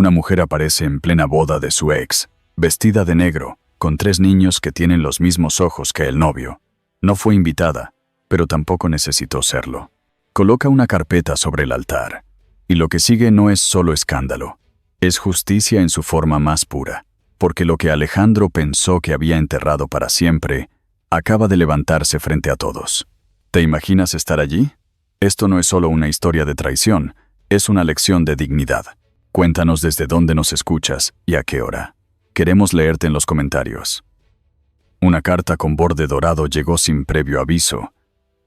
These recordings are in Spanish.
Una mujer aparece en plena boda de su ex, vestida de negro, con 3 niños que tienen los mismos ojos que el novio. No fue invitada, pero tampoco necesitó serlo. Coloca una carpeta sobre el altar, y lo que sigue no es solo escándalo, es justicia en su forma más pura, porque lo que Alejandro pensó que había enterrado para siempre, acaba de levantarse frente a todos. ¿Te imaginas estar allí? Esto no es solo una historia de traición, es una lección de dignidad. Cuéntanos desde dónde nos escuchas y a qué hora. Queremos leerte en los comentarios. Una carta con borde dorado llegó sin previo aviso,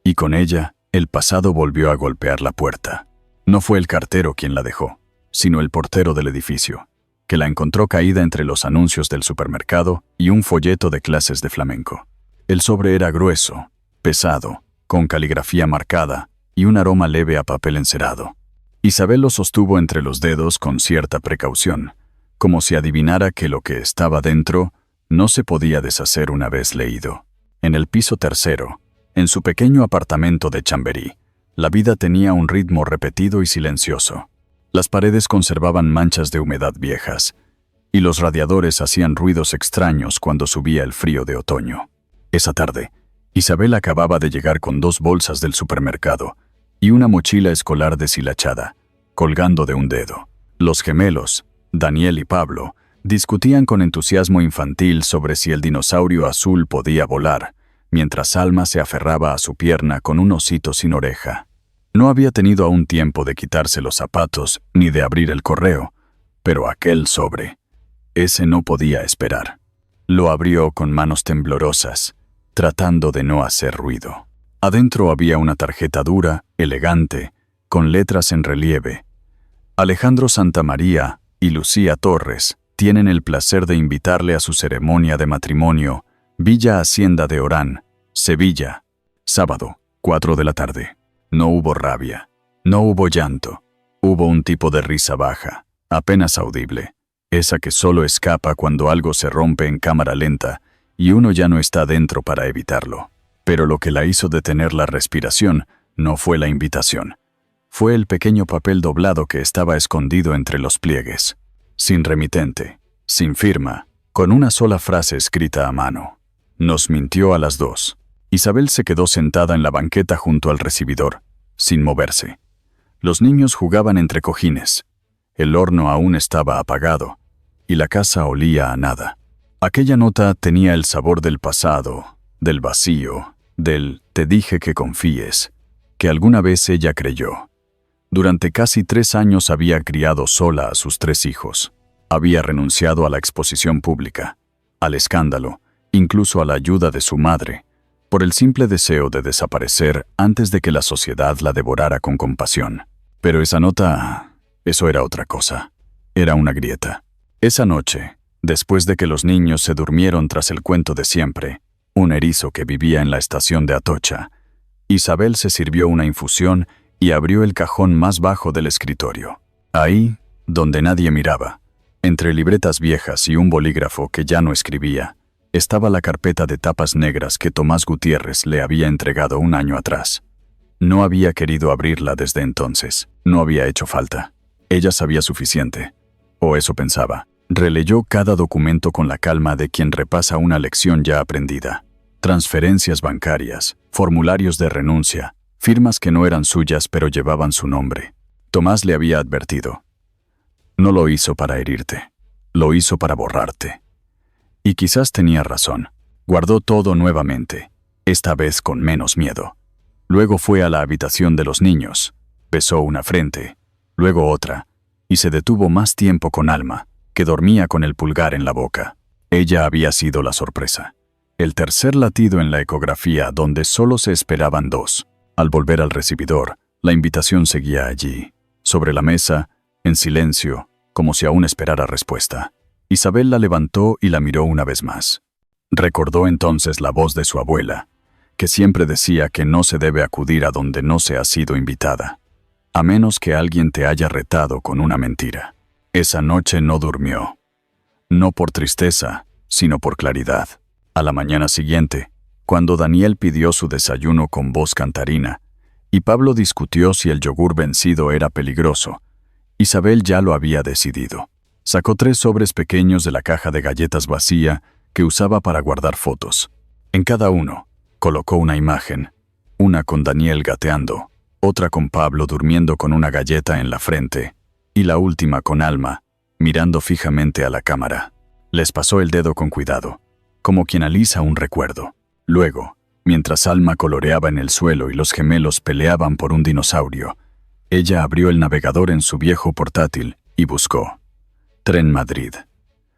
y con ella, el pasado volvió a golpear la puerta. No fue el cartero quien la dejó, sino el portero del edificio, que la encontró caída entre los anuncios del supermercado y un folleto de clases de flamenco. El sobre era grueso, pesado, con caligrafía marcada y un aroma leve a papel encerado. Isabel lo sostuvo entre los dedos con cierta precaución, como si adivinara que lo que estaba dentro no se podía deshacer una vez leído. En el piso tercero, en su pequeño apartamento de Chamberí, la vida tenía un ritmo repetido y silencioso. Las paredes conservaban manchas de humedad viejas, y los radiadores hacían ruidos extraños cuando subía el frío de otoño. Esa tarde, Isabel acababa de llegar con 2 bolsas del supermercado y una mochila escolar deshilachada, colgando de un dedo. Los gemelos, Daniel y Pablo, discutían con entusiasmo infantil sobre si el dinosaurio azul podía volar, mientras Alma se aferraba a su pierna con un osito sin oreja. No había tenido aún tiempo de quitarse los zapatos ni de abrir el correo, pero aquel sobre, ese no podía esperar. Lo abrió con manos temblorosas, tratando de no hacer ruido. Adentro había una tarjeta dura, elegante, con letras en relieve. Alejandro Santamaría y Lucía Torres tienen el placer de invitarle a su ceremonia de matrimonio, Villa Hacienda de Orán, Sevilla, sábado, 4 de la tarde. No hubo rabia, no hubo llanto, hubo un tipo de risa baja, apenas audible, esa que solo escapa cuando algo se rompe en cámara lenta y uno ya no está dentro para evitarlo. Pero lo que la hizo detener la respiración no fue la invitación, fue el pequeño papel doblado que estaba escondido entre los pliegues, sin remitente, sin firma, con una sola frase escrita a mano. Nos mintió a las 2. Isabel se quedó sentada en la banqueta junto al recibidor, sin moverse. Los niños jugaban entre cojines. El horno aún estaba apagado, y la casa olía a nada. Aquella nota tenía el sabor del pasado, del vacío, del «te dije que confíes», que alguna vez ella creyó. Durante casi 3 años había criado sola a sus 3 hijos. Había renunciado a la exposición pública, al escándalo, incluso a la ayuda de su madre, por el simple deseo de desaparecer antes de que la sociedad la devorara con compasión. Pero esa nota, eso era otra cosa. Era una grieta. Esa noche, después de que los niños se durmieron tras el cuento de siempre, un erizo que vivía en la estación de Atocha, Isabel se sirvió una infusión y abrió el cajón más bajo del escritorio. Ahí, donde nadie miraba, entre libretas viejas y un bolígrafo que ya no escribía, estaba la carpeta de tapas negras que Tomás Gutiérrez le había entregado un año atrás. No había querido abrirla desde entonces. No había hecho falta. Ella sabía suficiente. O eso pensaba. Releyó cada documento con la calma de quien repasa una lección ya aprendida. Transferencias bancarias, formularios de renuncia, firmas que no eran suyas pero llevaban su nombre. Tomás le había advertido. No lo hizo para herirte. Lo hizo para borrarte. Y quizás tenía razón. Guardó todo nuevamente, esta vez con menos miedo. Luego fue a la habitación de los niños, besó una frente, luego otra, y se detuvo más tiempo con Alma, que dormía con el pulgar en la boca. Ella había sido la sorpresa. El tercer latido en la ecografía donde solo se esperaban 2. Al volver al recibidor, la invitación seguía allí, sobre la mesa, en silencio, como si aún esperara respuesta. Isabel la levantó y la miró una vez más. Recordó entonces la voz de su abuela, que siempre decía que no se debe acudir a donde no se ha sido invitada, a menos que alguien te haya retado con una mentira. Esa noche no durmió. No por tristeza, sino por claridad. A la mañana siguiente, cuando Daniel pidió su desayuno con voz cantarina, y Pablo discutió si el yogur vencido era peligroso, Isabel ya lo había decidido. Sacó 3 sobres pequeños de la caja de galletas vacía que usaba para guardar fotos. En cada uno, colocó una imagen, una con Daniel gateando, otra con Pablo durmiendo con una galleta en la frente, y la última con Alma, mirando fijamente a la cámara. Les pasó el dedo con cuidado, como quien alisa un recuerdo. Luego, mientras Alma coloreaba en el suelo y los gemelos peleaban por un dinosaurio, ella abrió el navegador en su viejo portátil y buscó Tren Madrid.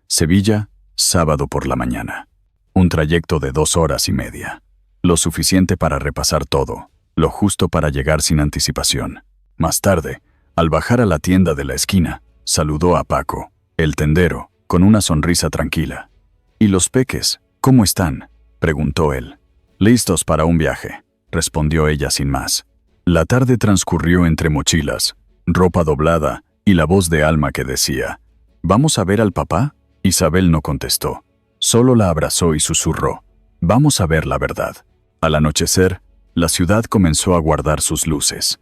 Sevilla, sábado por la mañana. Un trayecto de 2 horas y media. Lo suficiente para repasar todo, lo justo para llegar sin anticipación. Más tarde, al bajar a la tienda de la esquina, saludó a Paco, el tendero, con una sonrisa tranquila. «¿Y los peques, cómo están?», preguntó él. «Listos para un viaje», respondió ella sin más. La tarde transcurrió entre mochilas, ropa doblada y la voz de Alma que decía: «¿Vamos a ver al papá?». Isabel no contestó, solo la abrazó y susurró: «Vamos a ver la verdad». Al anochecer, la ciudad comenzó a guardar sus luces.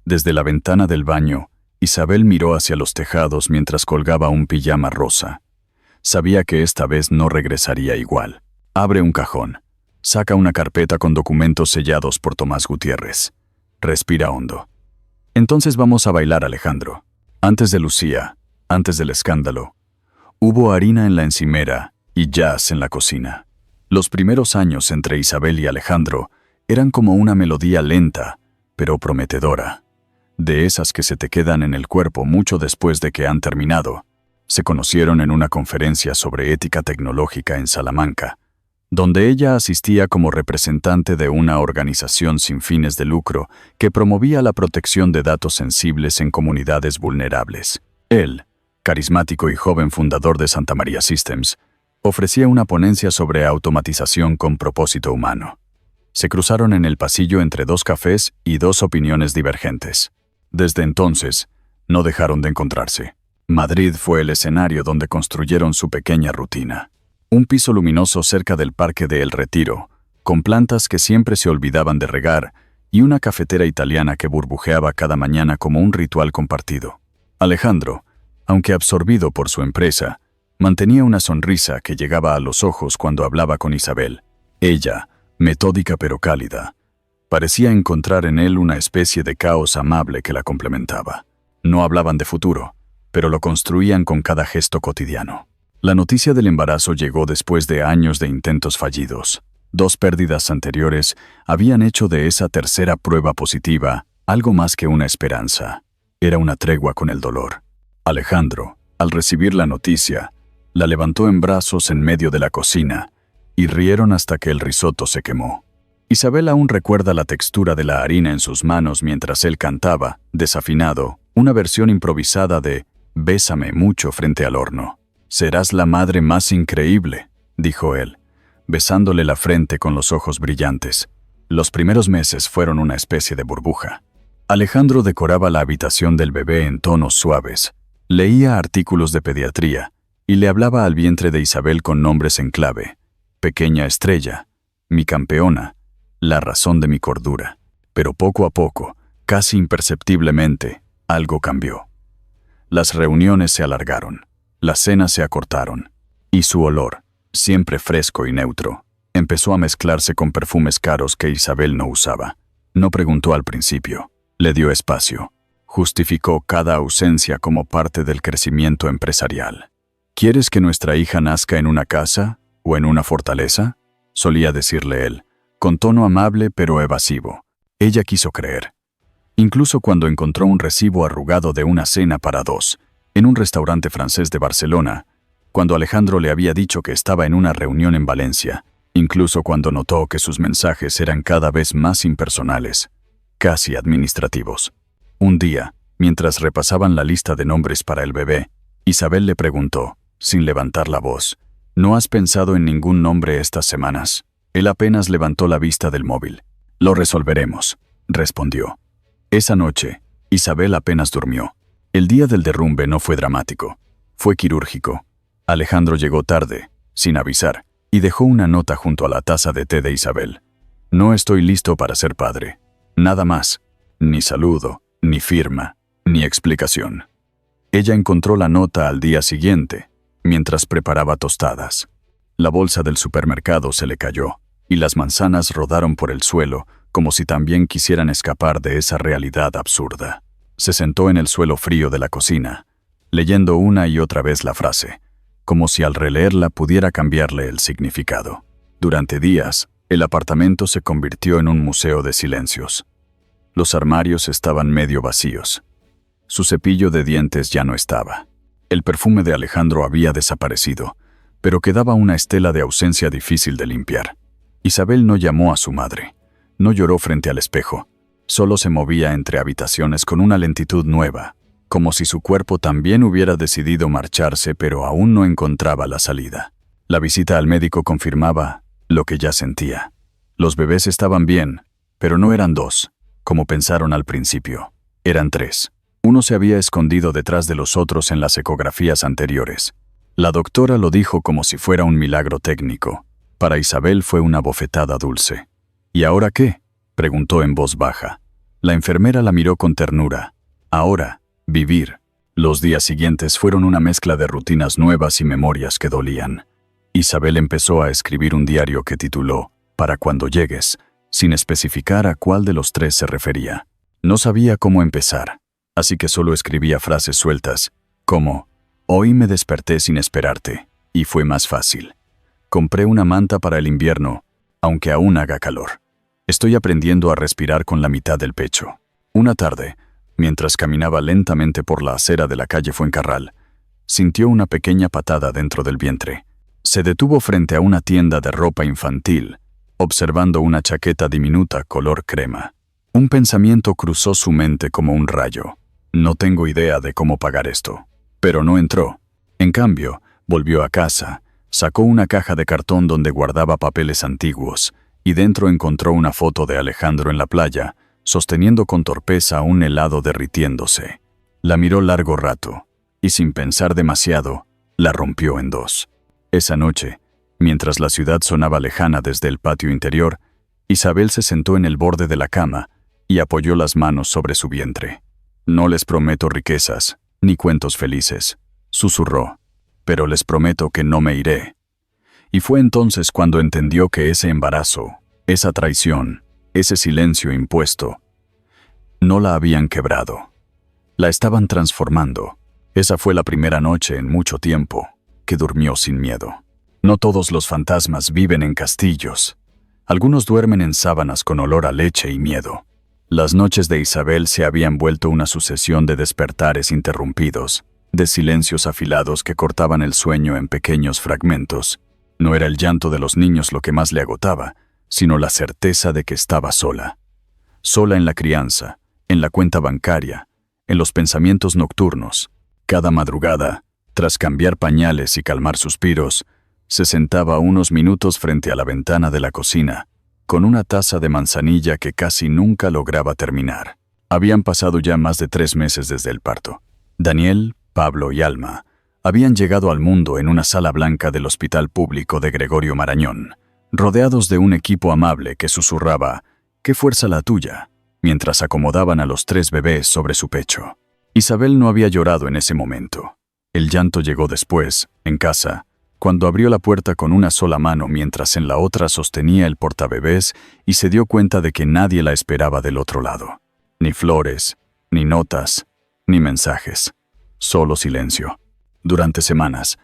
Desde la ventana del baño, Isabel miró hacia los tejados mientras colgaba un pijama rosa. Sabía que esta vez no regresaría igual. Abre un cajón. Saca una carpeta con documentos sellados por Tomás Gutiérrez. Respira hondo. «Entonces vamos a bailar, Alejandro. Antes de Lucía, antes del escándalo, hubo harina en la encimera y jazz en la cocina». Los primeros años entre Isabel y Alejandro eran como una melodía lenta, pero prometedora. De esas que se te quedan en el cuerpo mucho después de que han terminado. Se conocieron en una conferencia sobre ética tecnológica en Salamanca, donde ella asistía como representante de una organización sin fines de lucro que promovía la protección de datos sensibles en comunidades vulnerables. Él, carismático y joven fundador de Santa María Systems, ofrecía una ponencia sobre automatización con propósito humano. Se cruzaron en el pasillo entre 2 cafés y 2 opiniones divergentes. Desde entonces, no dejaron de encontrarse. Madrid fue el escenario donde construyeron su pequeña rutina. Un piso luminoso cerca del Parque de El Retiro, con plantas que siempre se olvidaban de regar, y una cafetera italiana que burbujeaba cada mañana como un ritual compartido. Alejandro, aunque absorbido por su empresa, mantenía una sonrisa que llegaba a los ojos cuando hablaba con Isabel. Ella, metódica pero cálida, parecía encontrar en él una especie de caos amable que la complementaba. No hablaban de futuro, pero lo construían con cada gesto cotidiano. La noticia del embarazo llegó después de años de intentos fallidos. 2 pérdidas anteriores habían hecho de esa tercera prueba positiva algo más que una esperanza. Era una tregua con el dolor. Alejandro, al recibir la noticia, la levantó en brazos en medio de la cocina y rieron hasta que el risotto se quemó. Isabel aún recuerda la textura de la harina en sus manos mientras él cantaba, desafinado, una versión improvisada de «Bésame mucho» frente al horno. «Serás la madre más increíble», dijo él, besándole la frente con los ojos brillantes. Los primeros meses fueron una especie de burbuja. Alejandro decoraba la habitación del bebé en tonos suaves, leía artículos de pediatría y le hablaba al vientre de Isabel con nombres en clave: «Pequeña estrella», «Mi campeona», «La razón de mi cordura». Pero poco a poco, casi imperceptiblemente, algo cambió. Las reuniones se alargaron, las cenas se acortaron, y su olor, siempre fresco y neutro, empezó a mezclarse con perfumes caros que Isabel no usaba. No preguntó al principio, le dio espacio. Justificó cada ausencia como parte del crecimiento empresarial. «¿Quieres que nuestra hija nazca en una casa o en una fortaleza?», solía decirle él, con tono amable pero evasivo. Ella quiso creer. Incluso cuando encontró un recibo arrugado de una cena para 2, en un restaurante francés de Barcelona, cuando Alejandro le había dicho que estaba en una reunión en Valencia, incluso cuando notó que sus mensajes eran cada vez más impersonales, casi administrativos. Un día, mientras repasaban la lista de nombres para el bebé, Isabel le preguntó, sin levantar la voz: «¿No has pensado en ningún nombre estas semanas?». Él apenas levantó la vista del móvil. «Lo resolveremos», respondió. Esa noche, Isabel apenas durmió. El día del derrumbe no fue dramático, fue quirúrgico. Alejandro llegó tarde, sin avisar, y dejó una nota junto a la taza de té de Isabel. «No estoy listo para ser padre. Nada más. Ni saludo, ni firma, ni explicación». Ella encontró la nota al día siguiente, mientras preparaba tostadas. La bolsa del supermercado se le cayó, y las manzanas rodaron por el suelo, como si también quisieran escapar de esa realidad absurda. Se sentó en el suelo frío de la cocina, leyendo una y otra vez la frase, como si al releerla pudiera cambiarle el significado. Durante días, el apartamento se convirtió en un museo de silencios. Los armarios estaban medio vacíos. Su cepillo de dientes ya no estaba. El perfume de Alejandro había desaparecido, pero quedaba una estela de ausencia difícil de limpiar. Isabel no llamó a su madre. No lloró frente al espejo. Solo se movía entre habitaciones con una lentitud nueva, como si su cuerpo también hubiera decidido marcharse, pero aún no encontraba la salida. La visita al médico confirmaba lo que ya sentía. Los bebés estaban bien, pero no eran dos, como pensaron al principio. Eran tres. Uno se había escondido detrás de los otros en las ecografías anteriores. La doctora lo dijo como si fuera un milagro técnico. Para Isabel fue una bofetada dulce. ¿Y ahora qué?, preguntó en voz baja. La enfermera la miró con ternura. Ahora, vivir. Los días siguientes fueron una mezcla de rutinas nuevas y memorias que dolían. Isabel empezó a escribir un diario que tituló «Para cuando llegues», sin especificar a cuál de los tres se refería. No sabía cómo empezar, así que solo escribía frases sueltas, como «Hoy me desperté sin esperarte, y fue más fácil. Compré una manta para el invierno, aunque aún haga calor. Estoy aprendiendo a respirar con la mitad del pecho». Una tarde, mientras caminaba lentamente por la acera de la calle Fuencarral, sintió una pequeña patada dentro del vientre. Se detuvo frente a una tienda de ropa infantil, observando una chaqueta diminuta color crema. Un pensamiento cruzó su mente como un rayo. No tengo idea de cómo pagar esto. Pero no entró. En cambio, volvió a casa, sacó una caja de cartón donde guardaba papeles antiguos, y dentro encontró una foto de Alejandro en la playa, sosteniendo con torpeza un helado derritiéndose. La miró largo rato, y sin pensar demasiado, la rompió en dos. Esa noche, mientras la ciudad sonaba lejana desde el patio interior, Isabel se sentó en el borde de la cama y apoyó las manos sobre su vientre. «No les prometo riquezas, ni cuentos felices», susurró, «pero les prometo que no me iré». Y fue entonces cuando entendió que ese embarazo, esa traición, ese silencio impuesto, no la habían quebrado. La estaban transformando. Esa fue la primera noche en mucho tiempo que durmió sin miedo. No todos los fantasmas viven en castillos. Algunos duermen en sábanas con olor a leche y miedo. Las noches de Isabel se habían vuelto una sucesión de despertares interrumpidos, de silencios afilados que cortaban el sueño en pequeños fragmentos. No era el llanto de los niños lo que más le agotaba, sino la certeza de que estaba sola. Sola en la crianza, en la cuenta bancaria, en los pensamientos nocturnos. Cada madrugada, tras cambiar pañales y calmar suspiros, se sentaba unos minutos frente a la ventana de la cocina, con una taza de manzanilla que casi nunca lograba terminar. Habían pasado ya más de 3 meses desde el parto. Daniel, Pablo y Alma habían llegado al mundo en una sala blanca del Hospital Público de Gregorio Marañón, rodeados de un equipo amable que susurraba «¡Qué fuerza la tuya!», mientras acomodaban a los 3 bebés sobre su pecho. Isabel no había llorado en ese momento. El llanto llegó después, en casa, cuando abrió la puerta con una sola mano mientras en la otra sostenía el portabebés y se dio cuenta de que nadie la esperaba del otro lado. Ni flores, ni notas, ni mensajes. Solo silencio. Durante semanas,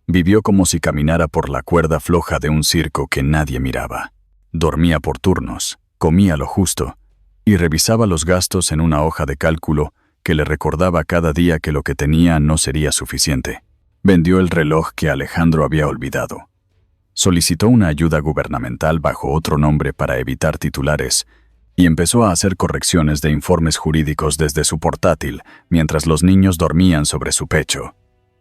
vivió como si caminara por la cuerda floja de un circo que nadie miraba. Dormía por turnos, comía lo justo y revisaba los gastos en una hoja de cálculo que le recordaba cada día que lo que tenía no sería suficiente. Vendió el reloj que Alejandro había olvidado. Solicitó una ayuda gubernamental bajo otro nombre para evitar titulares y empezó a hacer correcciones de informes jurídicos desde su portátil mientras los niños dormían sobre su pecho.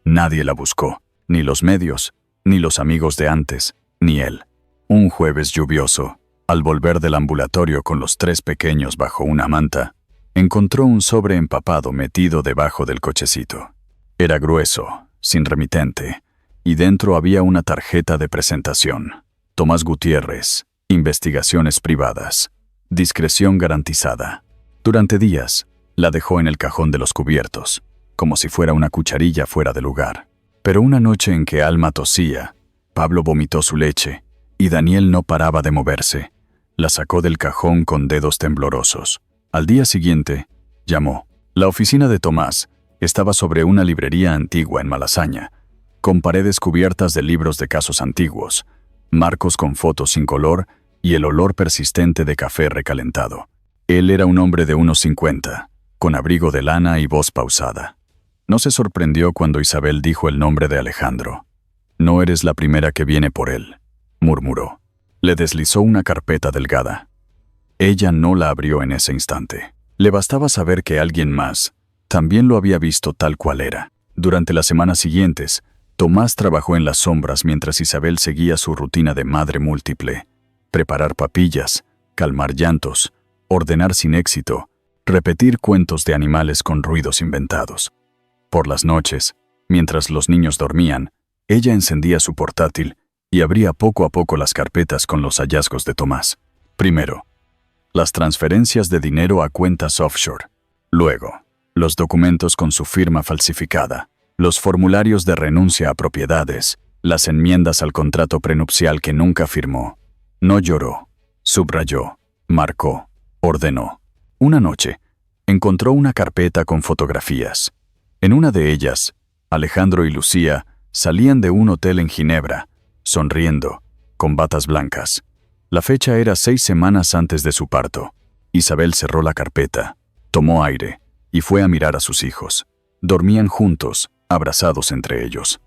Nadie la buscó, ni los medios, ni los amigos de antes, ni él. Un jueves lluvioso, al volver del ambulatorio con los 3 pequeños bajo una manta, encontró un sobre empapado metido debajo del cochecito. Era grueso, sin remitente, y dentro había una tarjeta de presentación. Tomás Gutiérrez, investigaciones privadas, discreción garantizada. Durante días, la dejó en el cajón de los cubiertos. como si fuera una cucharilla fuera de lugar. Pero una noche en que Alma tosía, Pablo vomitó su leche, y Daniel no paraba de moverse. La sacó del cajón con dedos temblorosos. Al día siguiente, llamó. La oficina de Tomás estaba sobre una librería antigua en Malasaña, con paredes cubiertas de libros de casos antiguos, marcos con fotos sin color y el olor persistente de café recalentado. Él era un hombre de unos 50, con abrigo de lana y voz pausada. No se sorprendió cuando Isabel dijo el nombre de Alejandro. «No eres la primera que viene por él», murmuró. Le deslizó una carpeta delgada. Ella no la abrió en ese instante. Le bastaba saber que alguien más también lo había visto tal cual era. Durante las semanas siguientes, Tomás trabajó en las sombras mientras Isabel seguía su rutina de madre múltiple. Preparar papillas, calmar llantos, ordenar sin éxito, repetir cuentos de animales con ruidos inventados. Por las noches, mientras los niños dormían, ella encendía su portátil y abría poco a poco las carpetas con los hallazgos de Tomás. Primero, las transferencias de dinero a cuentas offshore. Luego, los documentos con su firma falsificada, los formularios de renuncia a propiedades, las enmiendas al contrato prenupcial que nunca firmó. No lloró, subrayó, marcó, ordenó. Una noche, encontró una carpeta con fotografías. En una de ellas, Alejandro y Lucía salían de un hotel en Ginebra, sonriendo, con batas blancas. La fecha era 6 semanas antes de su parto. Isabel cerró la carpeta, tomó aire y fue a mirar a sus hijos. Dormían juntos, abrazados entre ellos.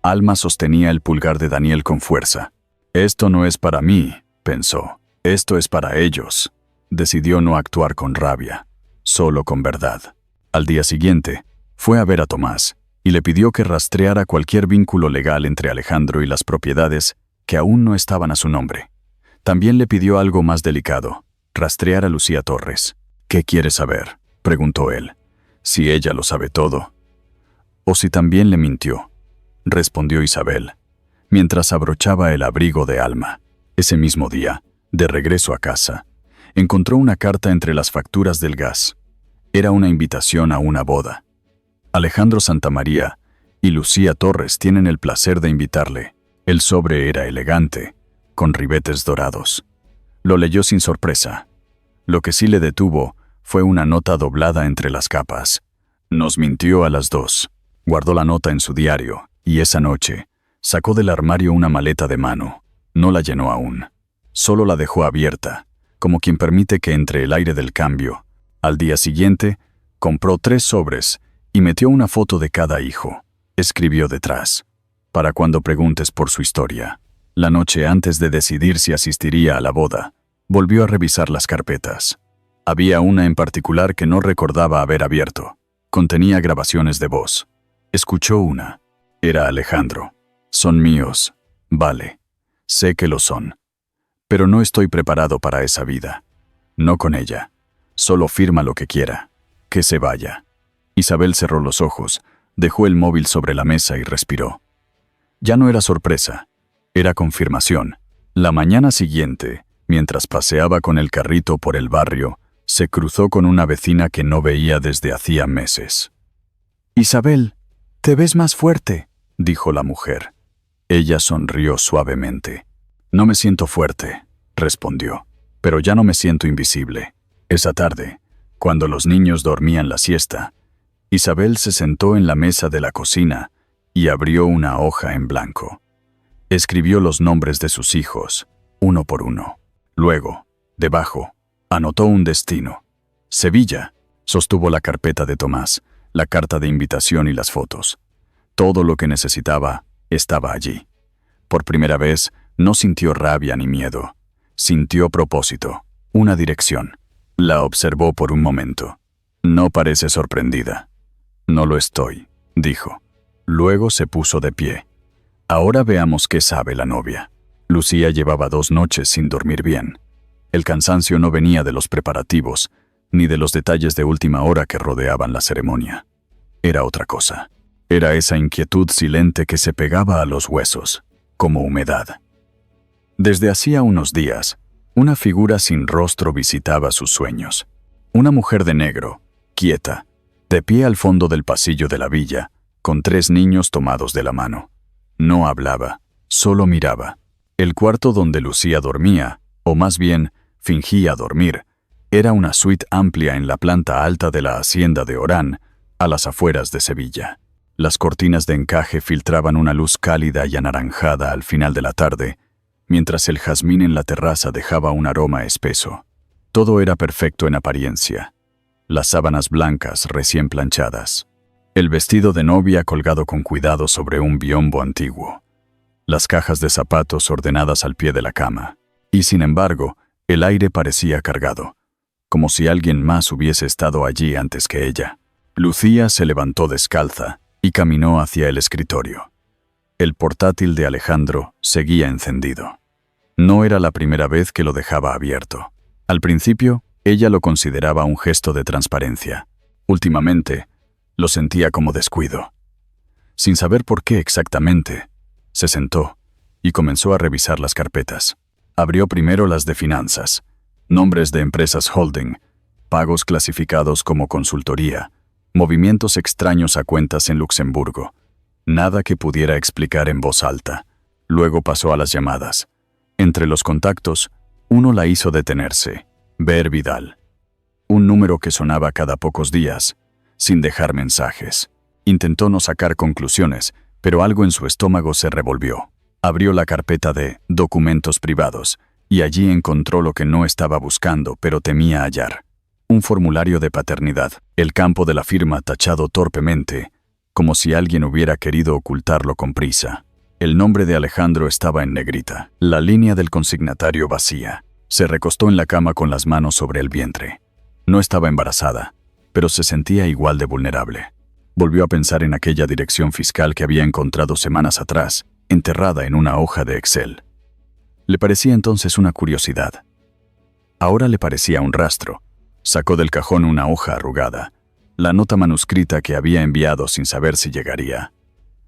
Alma sostenía el pulgar de Daniel con fuerza. «Esto no es para mí», pensó. «Esto es para ellos». Decidió no actuar con rabia, solo con verdad. Al día siguiente, fue a ver a Tomás y le pidió que rastreara cualquier vínculo legal entre Alejandro y las propiedades que aún no estaban a su nombre. También le pidió algo más delicado, rastrear a Lucía Torres. «¿Qué quiere saber?», preguntó él. «Si ella lo sabe todo». «O si también le mintió», respondió Isabel, mientras abrochaba el abrigo de Alma. Ese mismo día, de regreso a casa, encontró una carta entre las facturas del gas. Era una invitación a una boda. Alejandro Santamaría y Lucía Torres tienen el placer de invitarle. El sobre era elegante, con ribetes dorados. Lo leyó sin sorpresa. Lo que sí le detuvo fue una nota doblada entre las capas. «Nos mintió a las 2». Guardó la nota en su diario y esa noche sacó del armario una maleta de mano. No la llenó aún. Solo la dejó abierta, como quien permite que entre el aire del cambio. Al día siguiente, compró 3 sobres y metió una foto de cada hijo. Escribió detrás: «Para cuando preguntes por su historia». La noche antes de decidir si asistiría a la boda, volvió a revisar las carpetas. Había una en particular que no recordaba haber abierto. Contenía grabaciones de voz. Escuchó una. Era Alejandro. «Son míos. Vale. Sé que lo son. Pero no estoy preparado para esa vida. No con ella. Solo firma lo que quiera. Que se vaya». Isabel cerró los ojos, dejó el móvil sobre la mesa y respiró. Ya no era sorpresa. Era confirmación. La mañana siguiente, mientras paseaba con el carrito por el barrio, se cruzó con una vecina que no veía desde hacía meses. «Isabel, te ves más fuerte», dijo la mujer. Ella sonrió suavemente. «No me siento fuerte», respondió, «pero ya no me siento invisible». Esa tarde, cuando los niños dormían la siesta, Isabel se sentó en la mesa de la cocina y abrió una hoja en blanco. Escribió los nombres de sus hijos, uno por uno. Luego, debajo, anotó un destino. «Sevilla», sostuvo la carpeta de Tomás, la carta de invitación y las fotos. Todo lo que necesitaba estaba allí. Por primera vez, no sintió rabia ni miedo. Sintió propósito, una dirección. La observó por un momento. «No parece sorprendida». «No lo estoy», dijo. Luego se puso de pie. «Ahora veamos qué sabe la novia». Lucía llevaba 2 noches sin dormir bien. El cansancio no venía de los preparativos, ni de los detalles de última hora que rodeaban la ceremonia. Era otra cosa. Era esa inquietud silente que se pegaba a los huesos, como humedad. Desde hacía unos días, una figura sin rostro visitaba sus sueños. Una mujer de negro, quieta, de pie al fondo del pasillo de la villa, con 3 niños tomados de la mano. No hablaba, solo miraba. El cuarto donde Lucía dormía, o más bien, fingía dormir, era una suite amplia en la planta alta de la hacienda de Orán, a las afueras de Sevilla. Las cortinas de encaje filtraban una luz cálida y anaranjada al final de la tarde, mientras el jazmín en la terraza dejaba un aroma espeso. Todo era perfecto en apariencia. Las sábanas blancas recién planchadas. El vestido de novia colgado con cuidado sobre un biombo antiguo. Las cajas de zapatos ordenadas al pie de la cama. Y sin embargo, el aire parecía cargado, como si alguien más hubiese estado allí antes que ella. Lucía se levantó descalza y caminó hacia el escritorio. El portátil de Alejandro seguía encendido. No era la primera vez que lo dejaba abierto. Al principio, ella lo consideraba un gesto de transparencia. Últimamente, lo sentía como descuido. Sin saber por qué exactamente, se sentó y comenzó a revisar las carpetas. Abrió primero las de finanzas, nombres de empresas holding, pagos clasificados como consultoría, movimientos extraños a cuentas en Luxemburgo. Nada que pudiera explicar en voz alta. Luego pasó a las llamadas. Entre los contactos, uno la hizo detenerse. Ver Vidal. Un número que sonaba cada pocos días, sin dejar mensajes. Intentó no sacar conclusiones, pero algo en su estómago se revolvió. Abrió la carpeta de documentos privados y allí encontró lo que no estaba buscando, pero temía hallar. Un formulario de paternidad, el campo de la firma tachado torpemente, como si alguien hubiera querido ocultarlo con prisa. El nombre de Alejandro estaba en negrita, la línea del consignatario vacía. Se recostó en la cama con las manos sobre el vientre. No estaba embarazada, pero se sentía igual de vulnerable. Volvió a pensar en aquella dirección fiscal que había encontrado semanas atrás, enterrada en una hoja de Excel. Le parecía entonces una curiosidad. Ahora le parecía un rastro. Sacó del cajón una hoja arrugada, la nota manuscrita que había enviado sin saber si llegaría.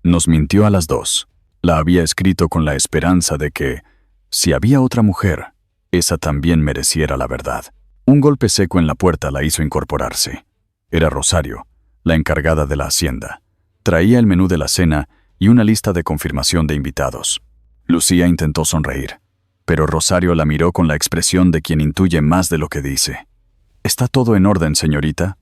Nos mintió a las 2. La había escrito con la esperanza de que, si había otra mujer, esa también mereciera la verdad. Un golpe seco en la puerta la hizo incorporarse. Era Rosario, la encargada de la hacienda. Traía el menú de la cena y una lista de confirmación de invitados. Lucía intentó sonreír, pero Rosario la miró con la expresión de quien intuye más de lo que dice. ¿Está todo en orden, señorita?,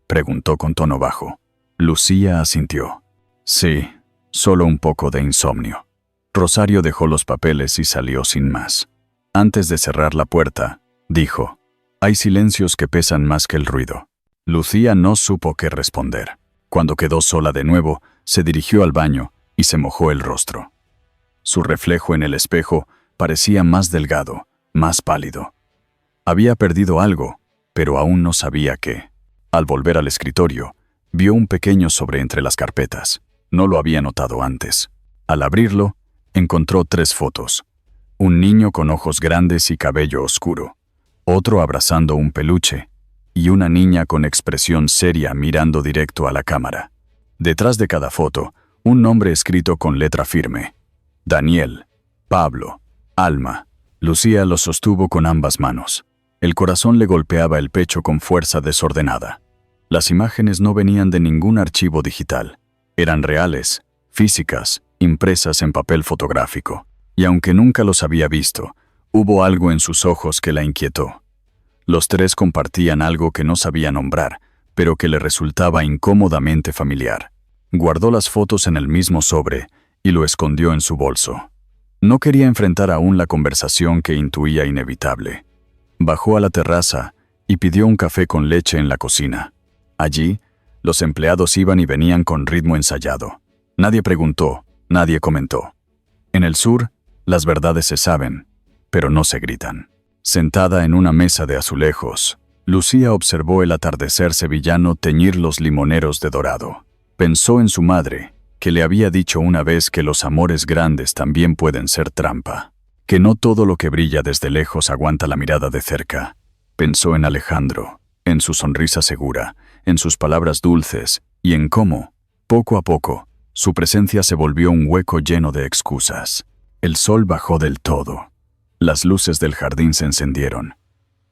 preguntó con tono bajo. Lucía asintió. Sí, solo un poco de insomnio. Rosario dejó los papeles y salió sin más. Antes de cerrar la puerta, dijo: hay silencios que pesan más que el ruido. Lucía no supo qué responder. Cuando quedó sola de nuevo, se dirigió al baño y se mojó el rostro. Su reflejo en el espejo parecía más delgado, más pálido. Había perdido algo, pero aún no sabía qué. Al volver al escritorio, vio un pequeño sobre entre las carpetas. No lo había notado antes. Al abrirlo, encontró 3 fotos. Un niño con ojos grandes y cabello oscuro, otro abrazando un peluche, y una niña con expresión seria mirando directo a la cámara. Detrás de cada foto, un nombre escrito con letra firme. Daniel, Pablo, Alma. Lucía lo sostuvo con ambas manos. El corazón le golpeaba el pecho con fuerza desordenada. Las imágenes no venían de ningún archivo digital. Eran reales, físicas, impresas en papel fotográfico. Y aunque nunca los había visto, hubo algo en sus ojos que la inquietó. Los 3 compartían algo que no sabía nombrar, pero que le resultaba incómodamente familiar. Guardó las fotos en el mismo sobre y lo escondió en su bolso. No quería enfrentar aún la conversación que intuía inevitable. Bajó a la terraza y pidió un café con leche en la cocina. Allí, los empleados iban y venían con ritmo ensayado. Nadie preguntó, nadie comentó. En el sur, las verdades se saben, pero no se gritan. Sentada en una mesa de azulejos, Lucía observó el atardecer sevillano teñir los limoneros de dorado. Pensó en su madre, que le había dicho una vez que los amores grandes también pueden ser trampa, que no todo lo que brilla desde lejos aguanta la mirada de cerca. Pensó en Alejandro, en su sonrisa segura, en sus palabras dulces y en cómo, poco a poco, su presencia se volvió un hueco lleno de excusas. El sol bajó del todo. Las luces del jardín se encendieron.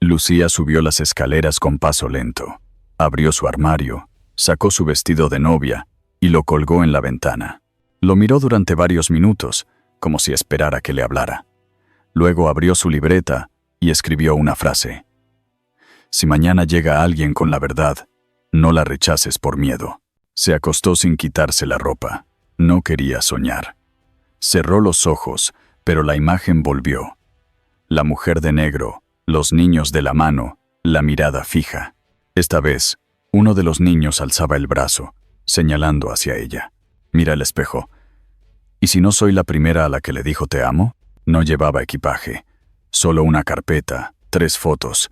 Lucía subió las escaleras con paso lento. Abrió su armario Sacó su vestido de novia y lo colgó en la ventana. Lo miró durante varios minutos, como si esperara que le hablara. Luego abrió su libreta y escribió una frase. Si mañana llega alguien con la verdad, no la rechaces por miedo. Se acostó sin quitarse la ropa. No quería soñar. Cerró los ojos, pero la imagen volvió. La mujer de negro, los niños de la mano, la mirada fija. Esta vez, uno de los niños alzaba el brazo, señalando hacia ella. Mira el espejo. ¿Y si no soy la primera a la que le dijo te amo? No llevaba equipaje, solo una carpeta, 3 fotos,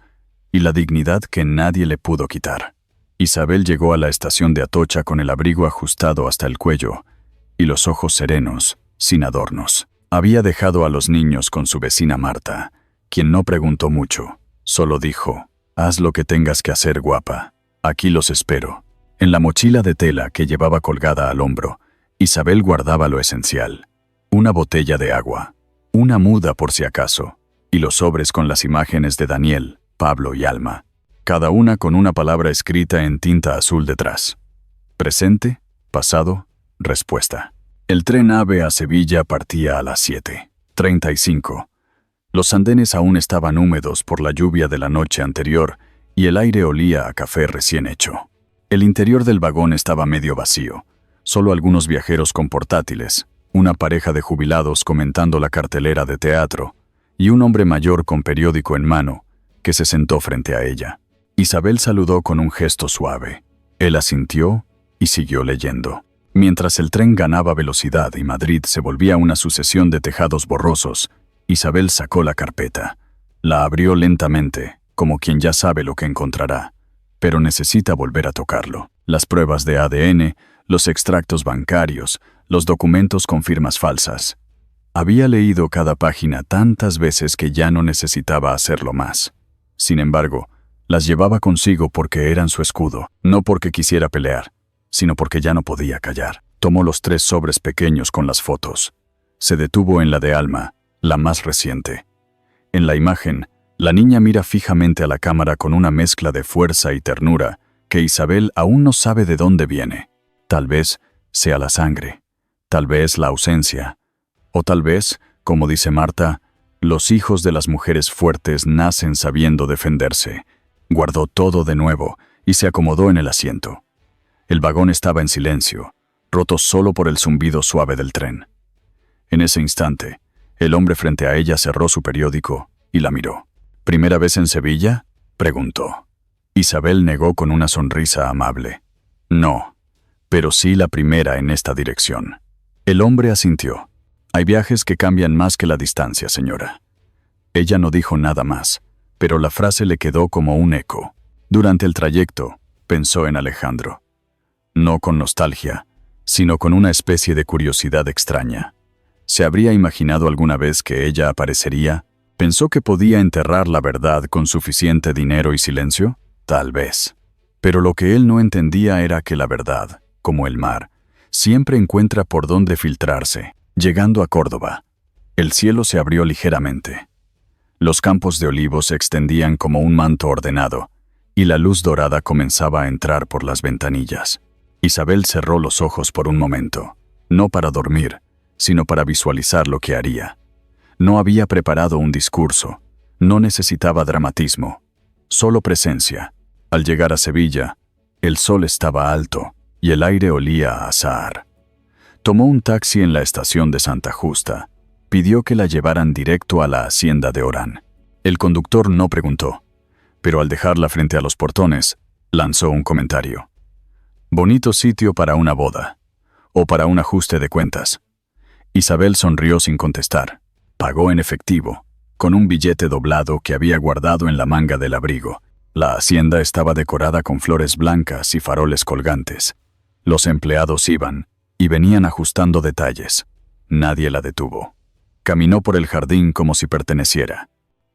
y la dignidad que nadie le pudo quitar. Isabel llegó a la estación de Atocha con el abrigo ajustado hasta el cuello y los ojos serenos, sin adornos. Había dejado a los niños con su vecina Marta, quien no preguntó mucho, solo dijo, haz lo que tengas que hacer, guapa. Aquí los espero. En la mochila de tela que llevaba colgada al hombro, Isabel guardaba lo esencial. Una botella de agua, una muda por si acaso, y los sobres con las imágenes de Daniel, Pablo y Alma, cada una con una palabra escrita en tinta azul detrás. Presente, pasado, respuesta. El tren AVE a Sevilla partía a las 7:35. Los andenes aún estaban húmedos por la lluvia de la noche anterior y el aire olía a café recién hecho. El interior del vagón estaba medio vacío, solo algunos viajeros con portátiles, una pareja de jubilados comentando la cartelera de teatro y un hombre mayor con periódico en mano que se sentó frente a ella. Isabel saludó con un gesto suave. Él asintió y siguió leyendo. Mientras el tren ganaba velocidad y Madrid se volvía una sucesión de tejados borrosos, Isabel sacó la carpeta. La abrió lentamente, como quien ya sabe lo que encontrará, pero necesita volver a tocarlo. Las pruebas de ADN, los extractos bancarios, los documentos con firmas falsas. Había leído cada página tantas veces que ya no necesitaba hacerlo más. Sin embargo, las llevaba consigo porque eran su escudo, no porque quisiera pelear, sino porque ya no podía callar. Tomó los 3 sobres pequeños con las fotos. Se detuvo en la de Alma, la más reciente. En la imagen, la niña mira fijamente a la cámara con una mezcla de fuerza y ternura que Isabel aún no sabe de dónde viene. Tal vez sea la sangre, tal vez la ausencia, o tal vez, como dice Marta, los hijos de las mujeres fuertes nacen sabiendo defenderse. Guardó todo de nuevo y se acomodó en el asiento. El vagón estaba en silencio, roto solo por el zumbido suave del tren. En ese instante, el hombre frente a ella cerró su periódico y la miró. ¿Primera vez en Sevilla?, preguntó. Isabel negó con una sonrisa amable. No, pero sí la primera en esta dirección. El hombre asintió. Hay viajes que cambian más que la distancia, señora. Ella no dijo nada más, pero la frase le quedó como un eco. Durante el trayecto, pensó en Alejandro. No con nostalgia, sino con una especie de curiosidad extraña. ¿Se habría imaginado alguna vez que ella aparecería? ¿Pensó que podía enterrar la verdad con suficiente dinero y silencio? Tal vez. Pero lo que él no entendía era que la verdad, como el mar, siempre encuentra por dónde filtrarse. Llegando a Córdoba, el cielo se abrió ligeramente. Los campos de olivos se extendían como un manto ordenado, y la luz dorada comenzaba a entrar por las ventanillas. Isabel cerró los ojos por un momento, no para dormir, sino para visualizar lo que haría. No había preparado un discurso, no necesitaba dramatismo, solo presencia. Al llegar a Sevilla, el sol estaba alto y el aire olía a azahar. Tomó un taxi en la estación de Santa Justa. Pidió que la llevaran directo a la hacienda de Orán. El conductor no preguntó, pero al dejarla frente a los portones, lanzó un comentario. Bonito sitio para una boda, o para un ajuste de cuentas. Isabel sonrió sin contestar. Pagó en efectivo, con un billete doblado que había guardado en la manga del abrigo. La hacienda estaba decorada con flores blancas y faroles colgantes. Los empleados iban y venían ajustando detalles. Nadie la detuvo. Caminó por el jardín como si perteneciera.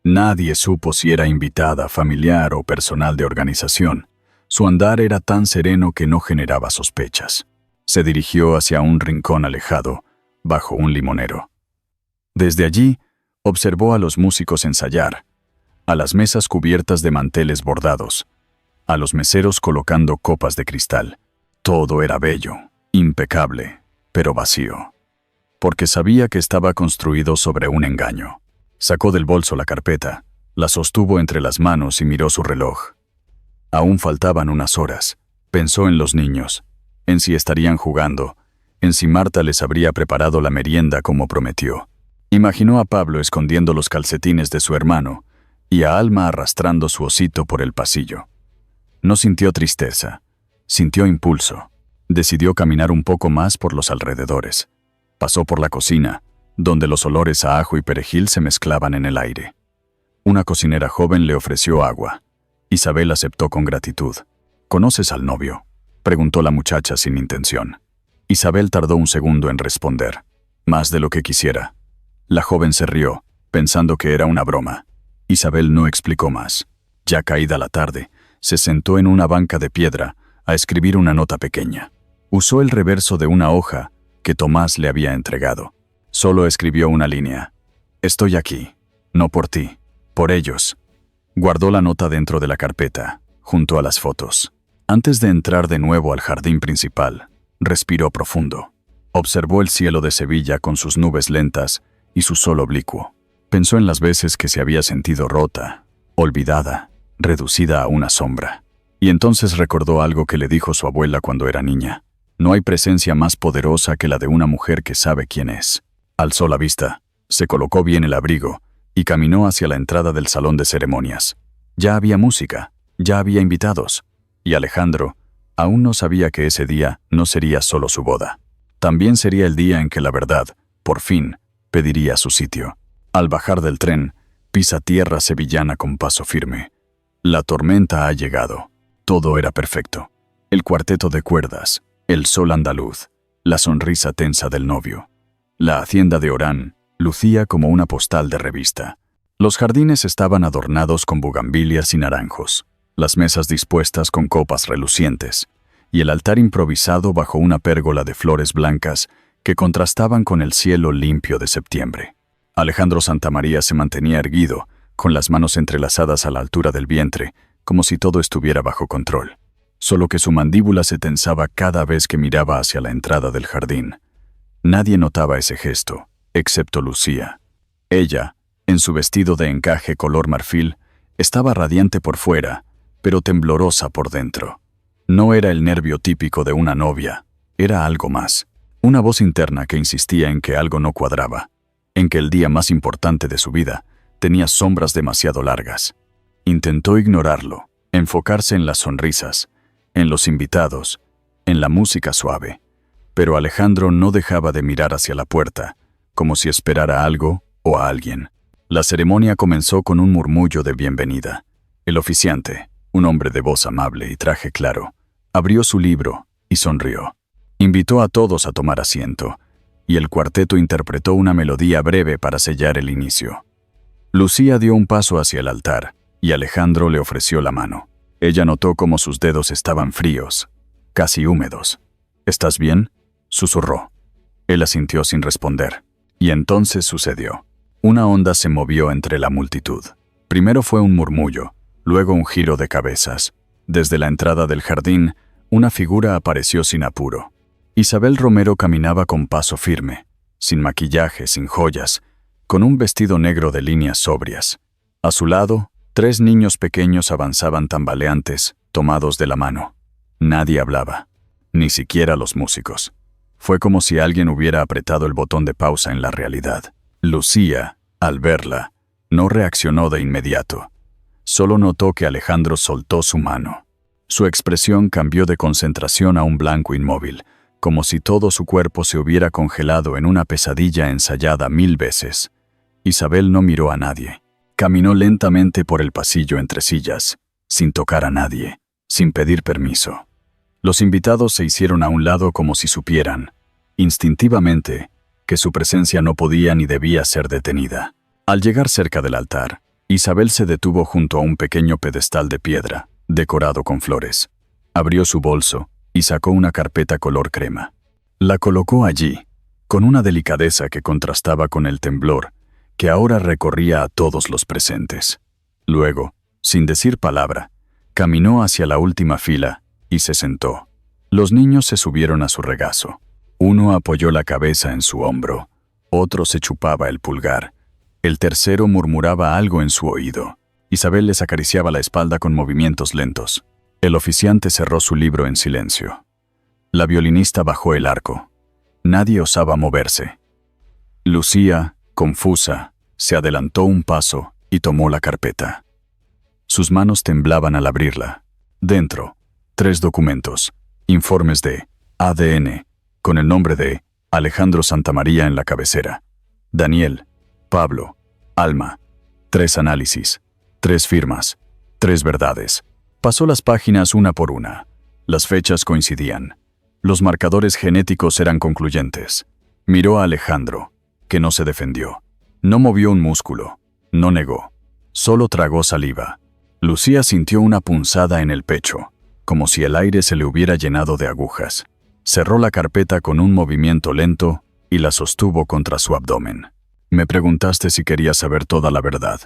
Nadie supo si era invitada, familiar o personal de organización. Su andar era tan sereno que no generaba sospechas. Se dirigió hacia un rincón alejado, bajo un limonero. Desde allí, observó a los músicos ensayar, a las mesas cubiertas de manteles bordados, a los meseros colocando copas de cristal. Todo era bello, impecable, pero vacío. Porque sabía que estaba construido sobre un engaño. Sacó del bolso la carpeta, la sostuvo entre las manos y miró su reloj. Aún faltaban unas horas. Pensó en los niños, en si estarían jugando, en si Marta les habría preparado la merienda como prometió. Imaginó a Pablo escondiendo los calcetines de su hermano y a Alma arrastrando su osito por el pasillo. No sintió tristeza, sintió impulso. Decidió caminar un poco más por los alrededores. Pasó por la cocina, donde los olores a ajo y perejil se mezclaban en el aire. Una cocinera joven le ofreció agua. Isabel aceptó con gratitud. ¿Conoces al novio?, preguntó la muchacha sin intención. Isabel tardó un segundo en responder. Más de lo que quisiera. La joven se rió, pensando que era una broma. Isabel no explicó más. Ya caída la tarde, se sentó en una banca de piedra a escribir una nota pequeña. Usó el reverso de una hoja que Tomás le había entregado. Solo escribió una línea. Estoy aquí, no por ti, por ellos. Guardó la nota dentro de la carpeta, junto a las fotos. Antes de entrar de nuevo al jardín principal, respiró profundo. Observó el cielo de Sevilla con sus nubes lentas y su sol oblicuo. Pensó en las veces que se había sentido rota, olvidada, reducida a una sombra. Y entonces recordó algo que le dijo su abuela cuando era niña. No hay presencia más poderosa que la de una mujer que sabe quién es. Alzó la vista, se colocó bien el abrigo y caminó hacia la entrada del salón de ceremonias. Ya había música, ya había invitados. Y Alejandro aún no sabía que ese día no sería solo su boda. También sería el día en que la verdad, por fin, pediría su sitio. Al bajar del tren, pisa tierra sevillana con paso firme. La tormenta ha llegado. Todo era perfecto. El cuarteto de cuerdas, el sol andaluz, la sonrisa tensa del novio. La hacienda de Orán lucía como una postal de revista. Los jardines estaban adornados con bugambilias y naranjos, las mesas dispuestas con copas relucientes, y el altar improvisado bajo una pérgola de flores blancas que contrastaban con el cielo limpio de septiembre. Alejandro Santamaría se mantenía erguido, con las manos entrelazadas a la altura del vientre, como si todo estuviera bajo control. Solo que su mandíbula se tensaba cada vez que miraba hacia la entrada del jardín. Nadie notaba ese gesto, excepto Lucía. Ella, en su vestido de encaje color marfil, estaba radiante por fuera, pero temblorosa por dentro. No era el nervio típico de una novia, era algo más. Una voz interna que insistía en que algo no cuadraba, en que el día más importante de su vida tenía sombras demasiado largas. Intentó ignorarlo, enfocarse en las sonrisas, en los invitados, en la música suave. Pero Alejandro no dejaba de mirar hacia la puerta, como si esperara algo o a alguien. La ceremonia comenzó con un murmullo de bienvenida. El oficiante, un hombre de voz amable y traje claro, abrió su libro y sonrió. Invitó a todos a tomar asiento, y el cuarteto interpretó una melodía breve para sellar el inicio. Lucía dio un paso hacia el altar, y Alejandro le ofreció la mano. Ella notó cómo sus dedos estaban fríos, casi húmedos. ¿Estás bien?, susurró. Él asintió sin responder. Y entonces sucedió. Una onda se movió entre la multitud. Primero fue un murmullo, luego un giro de cabezas. Desde la entrada del jardín, una figura apareció sin apuro. Isabel Romero caminaba con paso firme, sin maquillaje, sin joyas, con un vestido negro de líneas sobrias. A su lado, 3 niños pequeños avanzaban tambaleantes, tomados de la mano. Nadie hablaba, ni siquiera los músicos. Fue como si alguien hubiera apretado el botón de pausa en la realidad. Lucía, al verla, no reaccionó de inmediato. Solo notó que Alejandro soltó su mano. Su expresión cambió de concentración a un blanco inmóvil, como si todo su cuerpo se hubiera congelado en una pesadilla ensayada 1000 veces. Isabel no miró a nadie. Caminó lentamente por el pasillo entre sillas, sin tocar a nadie, sin pedir permiso. Los invitados se hicieron a un lado como si supieran, instintivamente, que su presencia no podía ni debía ser detenida. Al llegar cerca del altar, Isabel se detuvo junto a un pequeño pedestal de piedra, decorado con flores. Abrió su bolso y sacó una carpeta color crema. La colocó allí, con una delicadeza que contrastaba con el temblor que ahora recorría a todos los presentes. Luego, sin decir palabra, Caminó hacia la última fila y se sentó. Los niños se subieron a su regazo. Uno apoyó la cabeza en su hombro, otro se chupaba el pulgar, el tercero murmuraba algo en su oído. Isabel les acariciaba la espalda con movimientos lentos. El oficiante cerró su libro en silencio. La violinista bajó el arco. Nadie osaba moverse. Lucía, confusa, se adelantó un paso y tomó la carpeta. Sus manos temblaban al abrirla. Dentro, 3 documentos, informes de ADN, con el nombre de Alejandro Santamaría en la cabecera. Daniel, Pablo, Alma. 3 análisis, 3 firmas, 3 verdades. Pasó las páginas una por una. Las fechas coincidían. Los marcadores genéticos eran concluyentes. Miró a Alejandro, que no se defendió. No movió un músculo. No negó. Solo tragó saliva. Lucía sintió una punzada en el pecho, como si el aire se le hubiera llenado de agujas. Cerró la carpeta con un movimiento lento y la sostuvo contra su abdomen. Me preguntaste si quería saber toda la verdad.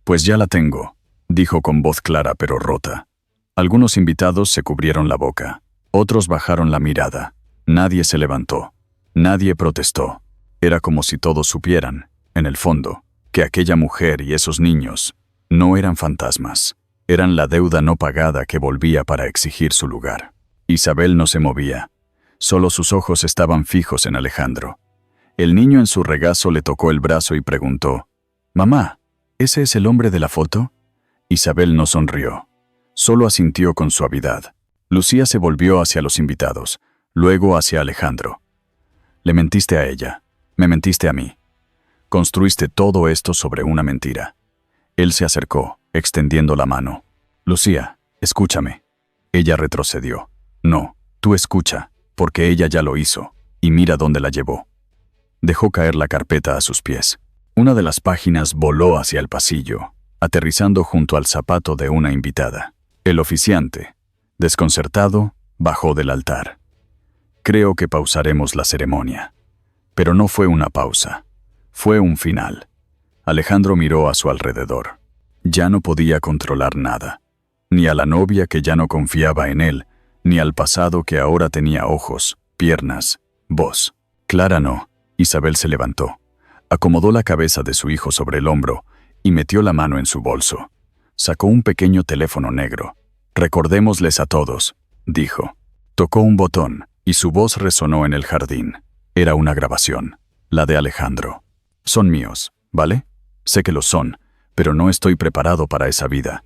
Pues ya la tengo, dijo con voz clara pero rota. Algunos invitados se cubrieron la boca. Otros bajaron la mirada. Nadie se levantó. Nadie protestó. Era como si todos supieran, en el fondo, que aquella mujer y esos niños no eran fantasmas. Eran la deuda no pagada que volvía para exigir su lugar. Isabel no se movía. Solo sus ojos estaban fijos en Alejandro. El niño en su regazo le tocó el brazo y preguntó: «Mamá, ¿ese es el hombre de la foto?» Isabel no sonrió. Solo asintió con suavidad. Lucía se volvió hacia los invitados, luego hacia Alejandro. «Le mentiste a ella. Me mentiste a mí. Construiste todo esto sobre una mentira». Él se acercó, extendiendo la mano. «Lucía, escúchame». Ella retrocedió. «No, tú escucha, porque ella ya lo hizo, y mira dónde la llevó». Dejó caer la carpeta a sus pies. Una de las páginas voló hacia el pasillo, aterrizando junto al zapato de una invitada. El oficiante, desconcertado, bajó del altar. «Creo que pausaremos la ceremonia». Pero no fue una pausa. Fue un final. Alejandro miró a su alrededor. Ya no podía controlar nada. Ni a la novia que ya no confiaba en él, ni al pasado que ahora tenía ojos, piernas, voz. Clara no. Isabel se levantó. Acomodó la cabeza de su hijo sobre el hombro y metió la mano en su bolso. Sacó un pequeño teléfono negro. «Recordémosles a todos», dijo. Tocó un botón y su voz resonó en el jardín. Era una grabación, la de Alejandro. «Son míos, ¿vale? Sé que lo son, pero no estoy preparado para esa vida.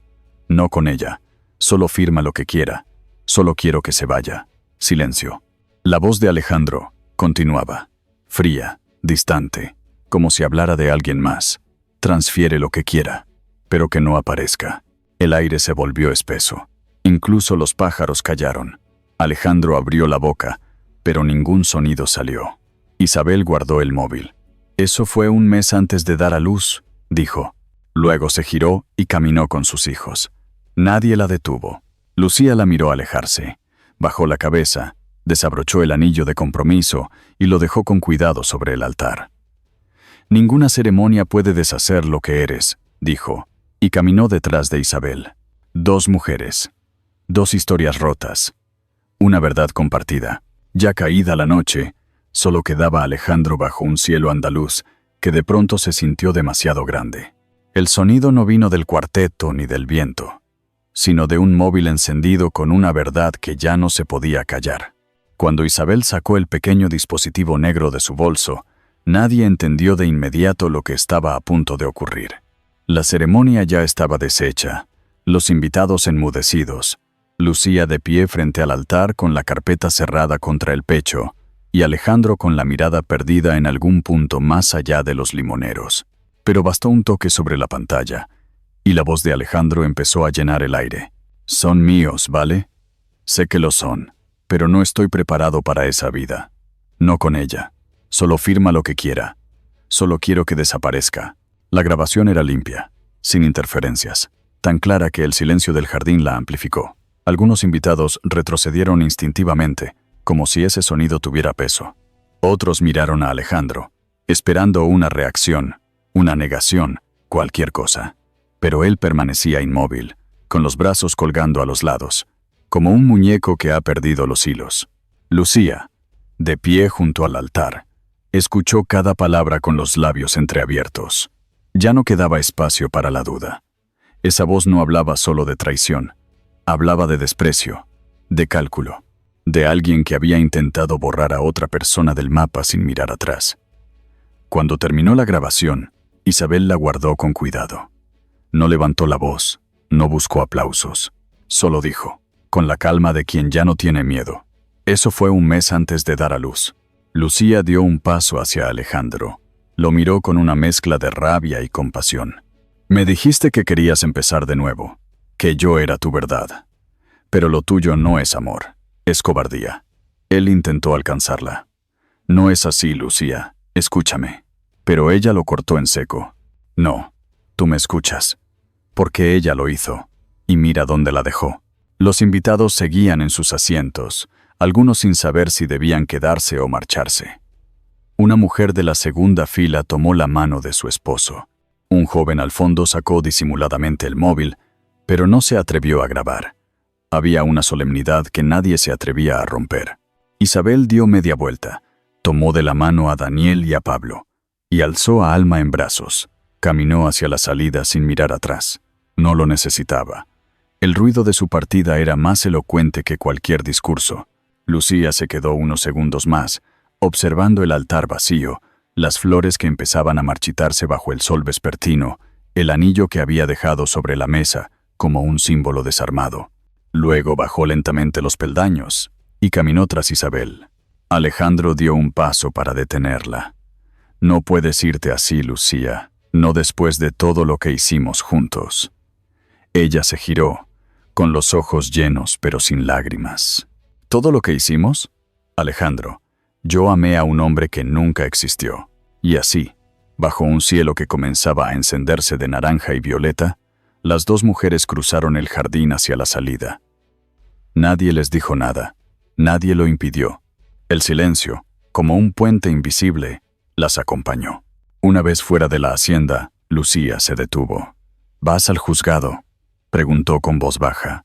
No con ella. Solo firma lo que quiera. Solo quiero que se vaya». Silencio. La voz de Alejandro continuaba. Fría, distante, como si hablara de alguien más. «Transfiere lo que quiera, pero que no aparezca». El aire se volvió espeso. Incluso los pájaros callaron. Alejandro abrió la boca, pero ningún sonido salió. Isabel guardó el móvil. «Eso fue un mes antes de dar a luz», dijo. Luego se giró y caminó con sus hijos. Nadie la detuvo. Lucía la miró alejarse. Bajó la cabeza, desabrochó el anillo de compromiso y lo dejó con cuidado sobre el altar. «Ninguna ceremonia puede deshacer lo que eres», dijo, y caminó detrás de Isabel. 2 mujeres. 2 historias rotas. Una verdad compartida. Ya caída la noche, solo quedaba Alejandro bajo un cielo andaluz que de pronto se sintió demasiado grande. El sonido no vino del cuarteto ni del viento, sino de un móvil encendido con una verdad que ya no se podía callar. Cuando Isabel sacó el pequeño dispositivo negro de su bolso, nadie entendió de inmediato lo que estaba a punto de ocurrir. La ceremonia ya estaba deshecha, los invitados enmudecidos, Lucía de pie frente al altar con la carpeta cerrada contra el pecho, y Alejandro con la mirada perdida en algún punto más allá de los limoneros. Pero bastó un toque sobre la pantalla, y la voz de Alejandro empezó a llenar el aire. «Son míos, ¿vale? Sé que lo son, pero no estoy preparado para esa vida. No con ella. Solo firma lo que quiera. Solo quiero que desaparezca». La grabación era limpia, sin interferencias, tan clara que el silencio del jardín la amplificó. Algunos invitados retrocedieron instintivamente, como si ese sonido tuviera peso. Otros miraron a Alejandro, esperando una reacción, una negación, cualquier cosa. Pero él permanecía inmóvil, con los brazos colgando a los lados, como un muñeco que ha perdido los hilos. Lucía, de pie junto al altar, escuchó cada palabra con los labios entreabiertos. Ya no quedaba espacio para la duda. Esa voz no hablaba solo de traición, hablaba de desprecio, de cálculo, de alguien que había intentado borrar a otra persona del mapa sin mirar atrás. Cuando terminó la grabación, Isabel la guardó con cuidado. No levantó la voz, no buscó aplausos, solo dijo, con la calma de quien ya no tiene miedo. Eso fue un mes antes de dar a luz. Lucía dio un paso hacia Alejandro. Lo miró con una mezcla de rabia y compasión. Me dijiste que querías empezar de nuevo, que yo era tu verdad. Pero lo tuyo no es amor, es cobardía. Él intentó alcanzarla. No es así, Lucía, escúchame. Pero ella lo cortó en seco. No, tú me escuchas. Porque ella lo hizo. Y mira dónde la dejó. Los invitados seguían en sus asientos, algunos sin saber si debían quedarse o marcharse. Una mujer de la segunda fila tomó la mano de su esposo. Un joven al fondo sacó disimuladamente el móvil, pero no se atrevió a grabar. Había una solemnidad que nadie se atrevía a romper. Isabel dio media vuelta, tomó de la mano a Daniel y a Pablo, y alzó a Alma en brazos. Caminó hacia la salida sin mirar atrás. No lo necesitaba. El ruido de su partida era más elocuente que cualquier discurso. Lucía se quedó unos segundos más, observando el altar vacío, las flores que empezaban a marchitarse bajo el sol vespertino, el anillo que había dejado sobre la mesa como un símbolo desarmado. Luego bajó lentamente los peldaños y caminó tras Isabel. Alejandro dio un paso para detenerla. No puedes irte así, Lucía, no después de todo lo que hicimos juntos. Ella se giró, con los ojos llenos pero sin lágrimas. ¿Todo lo que hicimos? Alejandro, yo amé a un hombre que nunca existió. Y así, bajo un cielo que comenzaba a encenderse de naranja y violeta, las dos mujeres cruzaron el jardín hacia la salida. Nadie les dijo nada, nadie lo impidió. El silencio, como un puente invisible, las acompañó. Una vez fuera de la hacienda, Lucía se detuvo. ¿Vas al juzgado?, preguntó con voz baja.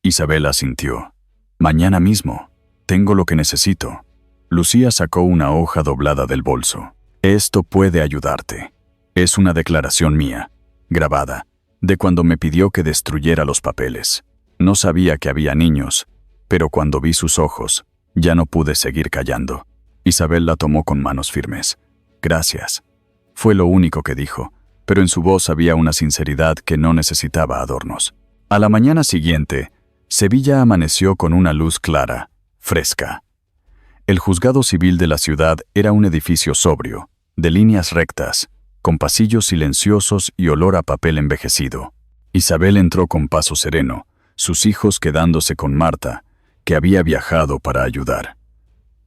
Isabel asintió. Mañana mismo. Tengo lo que necesito. Lucía sacó una hoja doblada del bolso. Esto puede ayudarte. Es una declaración mía, grabada, de cuando me pidió que destruyera los papeles. No sabía que había niños, pero cuando vi sus ojos, ya no pude seguir callando. Isabel la tomó con manos firmes. Gracias. Fue lo único que dijo, pero en su voz había una sinceridad que no necesitaba adornos. A la mañana siguiente, Sevilla amaneció con una luz clara, fresca. El juzgado civil de la ciudad era un edificio sobrio, de líneas rectas, con pasillos silenciosos y olor a papel envejecido. Isabel entró con paso sereno, sus hijos quedándose con Marta, que había viajado para ayudar.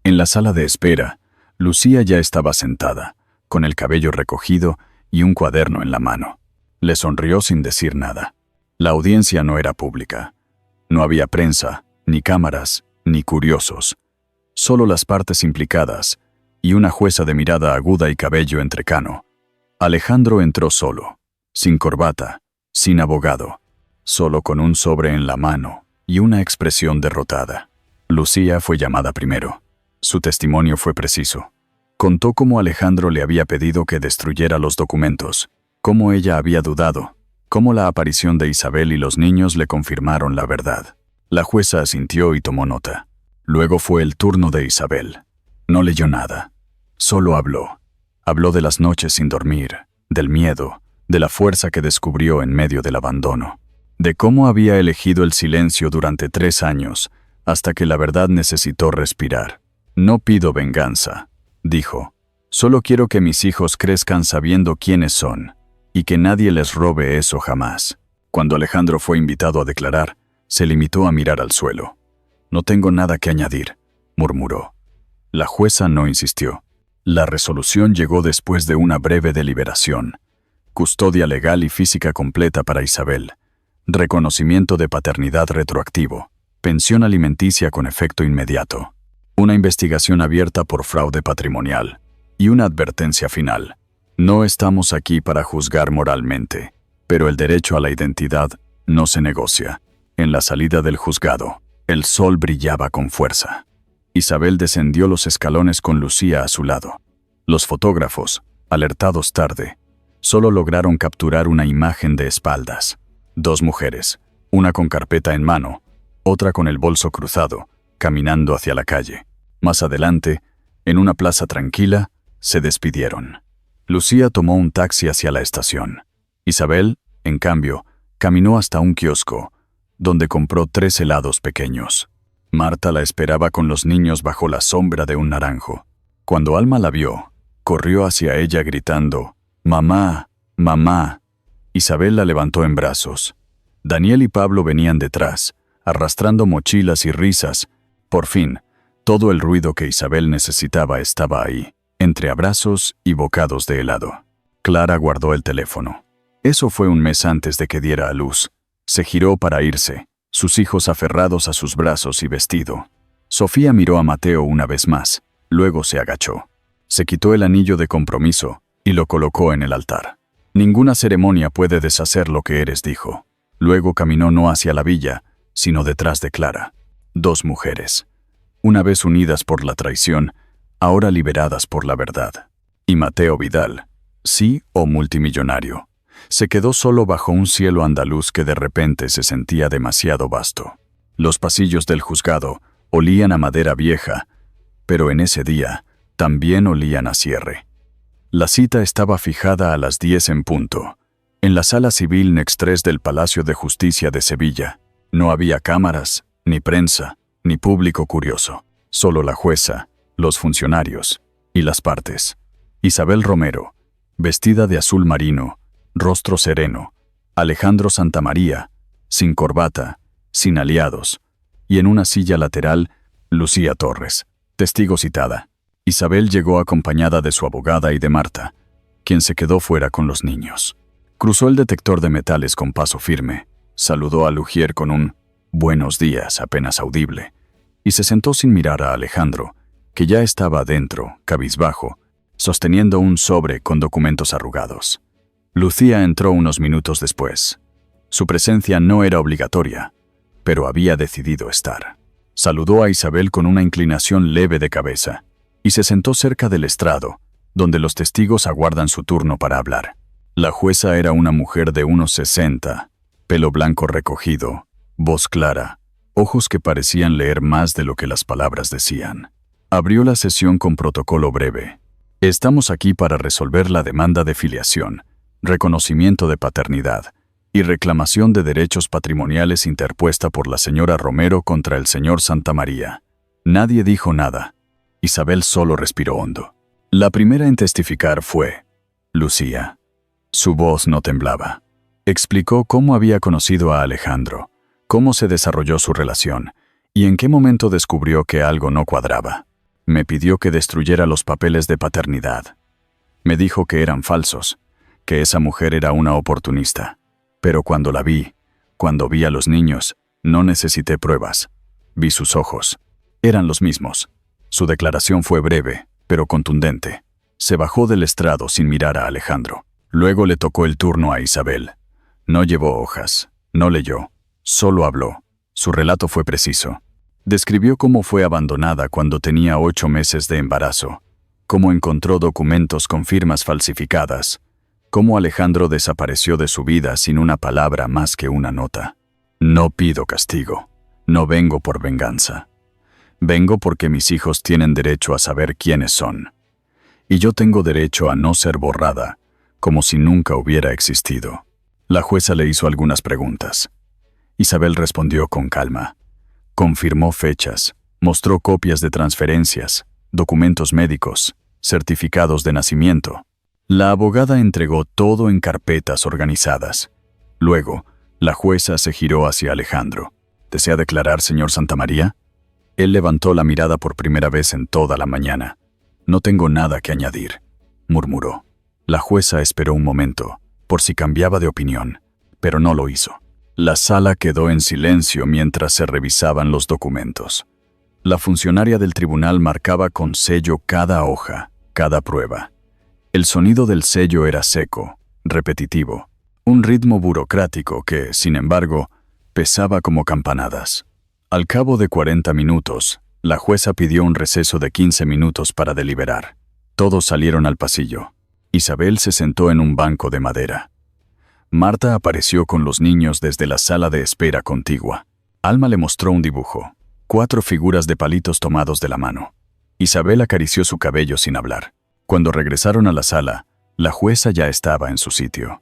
En la sala de espera, Lucía ya estaba sentada, con el cabello recogido y un cuaderno en la mano. Le sonrió sin decir nada. La audiencia no era pública. No había prensa, ni cámaras, ni curiosos. Solo las partes implicadas y una jueza de mirada aguda y cabello entrecano. Alejandro entró solo, sin corbata, sin abogado, solo con un sobre en la mano y una expresión derrotada. Lucía fue llamada primero. Su testimonio fue preciso. Contó cómo Alejandro le había pedido que destruyera los documentos, cómo ella había dudado, cómo la aparición de Isabel y los niños le confirmaron la verdad. La jueza asintió y tomó nota. Luego fue el turno de Isabel. No leyó nada. Solo habló. Habló de las noches sin dormir, del miedo, de la fuerza que descubrió en medio del abandono, de cómo había elegido el silencio durante 3 años, hasta que la verdad necesitó respirar. No pido venganza, dijo. Solo quiero que mis hijos crezcan sabiendo quiénes son, y que nadie les robe eso jamás. Cuando Alejandro fue invitado a declarar, se limitó a mirar al suelo. No tengo nada que añadir, murmuró. La jueza no insistió. La resolución llegó después de una breve deliberación. Custodia legal y física completa para Isabel. Reconocimiento de paternidad retroactivo. Pensión alimenticia con efecto inmediato. Una investigación abierta por fraude patrimonial. Y una advertencia final. No estamos aquí para juzgar moralmente, pero el derecho a la identidad no se negocia. En la salida del juzgado, el sol brillaba con fuerza. Isabel descendió los escalones con Lucía a su lado. Los fotógrafos, alertados tarde, solo lograron capturar una imagen de espaldas. 2 mujeres, una con carpeta en mano, otra con el bolso cruzado, caminando hacia la calle. Más adelante, en una plaza tranquila, se despidieron. Lucía tomó un taxi hacia la estación. Isabel, en cambio, caminó hasta un kiosco, donde compró 3 helados pequeños. Marta la esperaba con los niños bajo la sombra de un naranjo. Cuando Alma la vio, corrió hacia ella gritando, «¡Mamá! ¡Mamá!». Isabel la levantó en brazos. Daniel y Pablo venían detrás, arrastrando mochilas y risas. Por fin, todo el ruido que Isabel necesitaba estaba ahí, entre abrazos y bocados de helado. Clara guardó el teléfono. Eso fue un mes antes de que diera a luz. Se giró para irse, sus hijos aferrados a sus brazos y vestido. Sofía miró a Mateo una vez más, luego se agachó. Se quitó el anillo de compromiso y lo colocó en el altar. «Ninguna ceremonia puede deshacer lo que eres», dijo. Luego caminó no hacia la villa, sino detrás de Clara. 2 mujeres, una vez unidas por la traición, ahora liberadas por la verdad. Y Mateo Vidal, sí o multimillonario, se quedó solo bajo un cielo andaluz que de repente se sentía demasiado vasto. Los pasillos del juzgado olían a madera vieja, pero en ese día también olían a cierre. La cita estaba fijada a las 10 en punto, en la Sala Civil Nex 3 del Palacio de Justicia de Sevilla. No había cámaras, ni prensa, ni público curioso, solo la jueza, los funcionarios y las partes. Isabel Romero, vestida de azul marino, rostro sereno, Alejandro Santamaría, sin corbata, sin aliados, y en una silla lateral, Lucía Torres, testigo citada. Isabel llegó acompañada de su abogada y de Marta, quien se quedó fuera con los niños. Cruzó el detector de metales con paso firme, saludó a Lugier con un «buenos días» apenas audible, y se sentó sin mirar a Alejandro, que ya estaba adentro, cabizbajo, sosteniendo un sobre con documentos arrugados. Lucía entró unos minutos después. Su presencia no era obligatoria, pero había decidido estar. Saludó a Isabel con una inclinación leve de cabeza y se sentó cerca del estrado, donde los testigos aguardan su turno para hablar. La jueza era una mujer de unos 60, pelo blanco recogido, voz clara, ojos que parecían leer más de lo que las palabras decían. Abrió la sesión con protocolo breve. Estamos aquí para resolver la demanda de filiación, reconocimiento de paternidad y reclamación de derechos patrimoniales interpuesta por la señora Romero contra el señor Santamaría. Nadie dijo nada. Isabel solo respiró hondo. La primera en testificar fue Lucía. Su voz no temblaba. Explicó cómo había conocido a Alejandro, cómo se desarrolló su relación y en qué momento descubrió que algo no cuadraba. Me pidió que destruyera los papeles de paternidad. Me dijo que eran falsos, que esa mujer era una oportunista. Pero cuando la vi, cuando vi a los niños, no necesité pruebas. Vi sus ojos. Eran los mismos. Su declaración fue breve, pero contundente. Se bajó del estrado sin mirar a Alejandro. Luego le tocó el turno a Isabel. No llevó hojas, no leyó, solo habló. Su relato fue preciso. Describió cómo fue abandonada cuando tenía 8 meses de embarazo, cómo encontró documentos con firmas falsificadas, cómo Alejandro desapareció de su vida sin una palabra más que una nota. No pido castigo, no vengo por venganza. Vengo porque mis hijos tienen derecho a saber quiénes son. Y yo tengo derecho a no ser borrada, como si nunca hubiera existido. La jueza le hizo algunas preguntas. Isabel respondió con calma. Confirmó fechas, mostró copias de transferencias, documentos médicos, certificados de nacimiento. La abogada entregó todo en carpetas organizadas. Luego, la jueza se giró hacia Alejandro. ¿Desea declarar, señor Santamaría? Él levantó la mirada por primera vez en toda la mañana. No tengo nada que añadir, murmuró. La jueza esperó un momento, por si cambiaba de opinión, pero no lo hizo. La sala quedó en silencio mientras se revisaban los documentos. La funcionaria del tribunal marcaba con sello cada hoja, cada prueba. El sonido del sello era seco, repetitivo, Un ritmo burocrático que, sin embargo, pesaba como campanadas. Al cabo de 40 minutos, la jueza pidió un receso de 15 minutos para deliberar. Todos salieron al pasillo. Isabel se sentó en un banco de madera. Marta apareció con los niños desde la sala de espera contigua. Alma le mostró un dibujo, 4 figuras de palitos tomados de la mano. Isabel acarició su cabello sin hablar. Cuando regresaron a la sala, la jueza ya estaba en su sitio.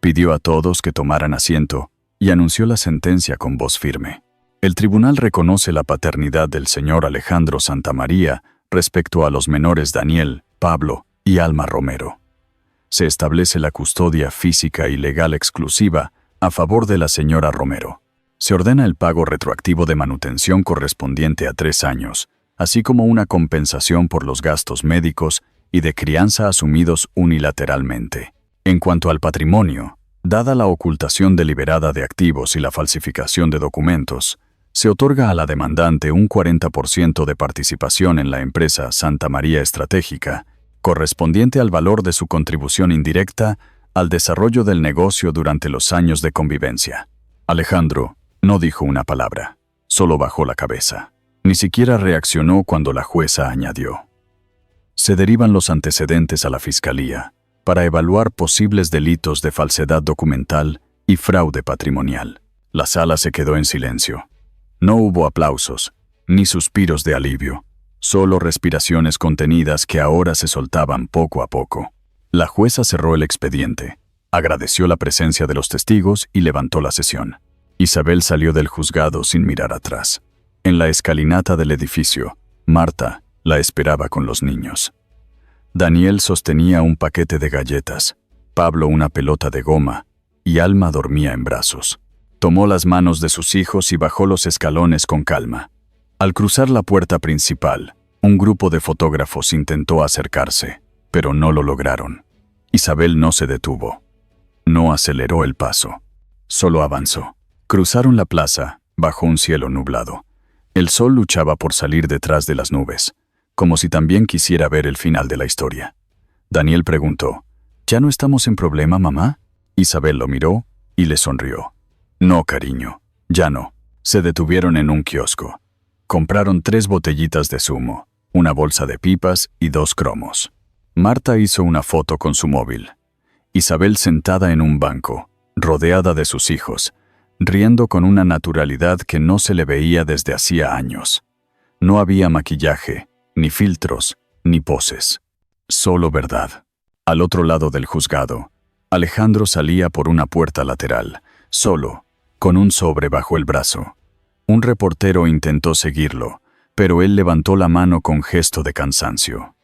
Pidió a todos que tomaran asiento y anunció la sentencia con voz firme. El tribunal reconoce la paternidad del señor Alejandro Santamaría respecto a los menores Daniel, Pablo y Alma Romero. Se establece la custodia física y legal exclusiva a favor de la señora Romero. Se ordena el pago retroactivo de manutención correspondiente a 3 años, así como una compensación por los gastos médicos y de crianza asumidos unilateralmente. En cuanto al patrimonio, dada la ocultación deliberada de activos y la falsificación de documentos, se otorga a la demandante un 40% de participación en la empresa Santa María Estratégica, correspondiente al valor de su contribución indirecta al desarrollo del negocio durante los años de convivencia. Alejandro no dijo una palabra, solo bajó la cabeza. Ni siquiera reaccionó cuando la jueza añadió: se derivan los antecedentes a la Fiscalía para evaluar posibles delitos de falsedad documental y fraude patrimonial. La sala se quedó en silencio. No hubo aplausos, ni suspiros de alivio, solo respiraciones contenidas que ahora se soltaban poco a poco. La jueza cerró el expediente, agradeció la presencia de los testigos y levantó la sesión. Isabel salió del juzgado sin mirar atrás. En la escalinata del edificio, Marta la esperaba con los niños. Daniel sostenía un paquete de galletas, Pablo una pelota de goma, y Alma dormía en brazos. Tomó las manos de sus hijos y bajó los escalones con calma. Al cruzar la puerta principal, un grupo de fotógrafos intentó acercarse, pero no lo lograron. Isabel no se detuvo. No aceleró el paso. Solo avanzó. Cruzaron la plaza, bajo un cielo nublado. El sol luchaba por salir detrás de las nubes, como si también quisiera ver el final de la historia. Daniel preguntó: ¿Ya no estamos en problema, mamá? Isabel lo miró y le sonrió. No, cariño, ya no. Se detuvieron en un kiosco. Compraron 3 botellitas de zumo, una bolsa de pipas y 2 cromos. Marta hizo una foto con su móvil. Isabel sentada en un banco, rodeada de sus hijos, riendo con una naturalidad que no se le veía desde hacía años. No había maquillaje, ni filtros, ni poses. Solo verdad. Al otro lado del juzgado, Alejandro salía por una puerta lateral, solo, con un sobre bajo el brazo. Un reportero intentó seguirlo, pero él levantó la mano con gesto de cansancio.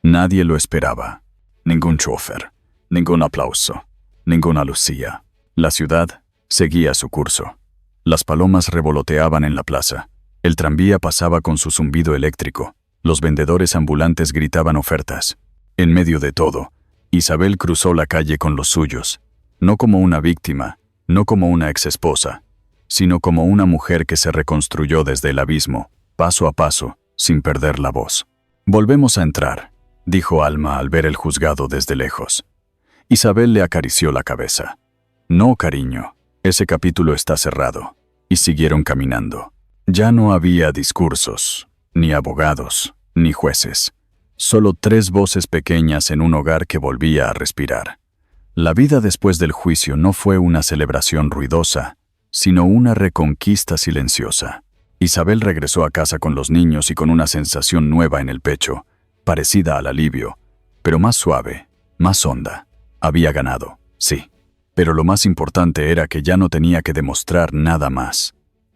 Nadie lo esperaba. Ningún chofer, ningún aplauso, ninguna lucía. La ciudad seguía su curso. Las palomas revoloteaban en la plaza. El tranvía pasaba con su zumbido eléctrico. Los vendedores ambulantes gritaban ofertas. En medio de todo, Isabel cruzó la calle con los suyos, no como una víctima, no como una exesposa, sino como una mujer que se reconstruyó desde el abismo, paso a paso, sin perder la voz. «Volvemos a entrar», dijo Alma al ver el juzgado desde lejos. Isabel le acarició la cabeza. «No, cariño, ese capítulo está cerrado», y siguieron caminando. Ya no había discursos, ni abogados, ni jueces. Solo 3 voces pequeñas en un hogar que volvía a respirar. La vida después del juicio no fue una celebración ruidosa, sino una reconquista silenciosa. Isabel regresó a casa con los niños y con una sensación nueva en el pecho, parecida al alivio, pero más suave, más honda. Había ganado, sí, pero lo más importante era que ya no tenía que demostrar nada más.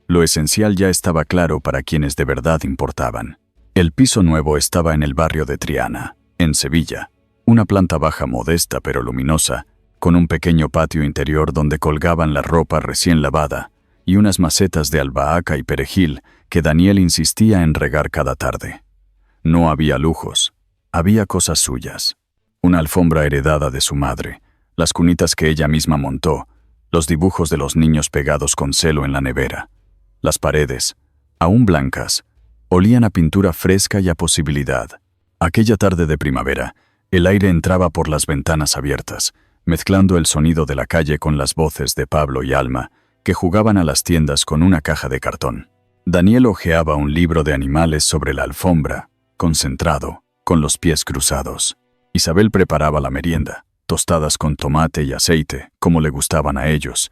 Lo esencial ya estaba claro para quienes de verdad importaban. El piso nuevo estaba en el barrio de Triana, en Sevilla, una planta baja modesta pero luminosa, con un pequeño patio interior donde colgaban la ropa recién lavada y unas macetas de albahaca y perejil que Daniel insistía en regar cada tarde. No había lujos, había cosas suyas. Una alfombra heredada de su madre, las cunitas que ella misma montó, los dibujos de los niños pegados con celo en la nevera. Las paredes, aún blancas, olían a pintura fresca y a posibilidad. Aquella tarde de primavera, el aire entraba por las ventanas abiertas, mezclando el sonido de la calle con las voces de Pablo y Alma, que jugaban a las tiendas con una caja de cartón. Daniel hojeaba un libro de animales sobre la alfombra, concentrado, con los pies cruzados. Isabel preparaba la merienda, tostadas con tomate y aceite, como le gustaban a ellos,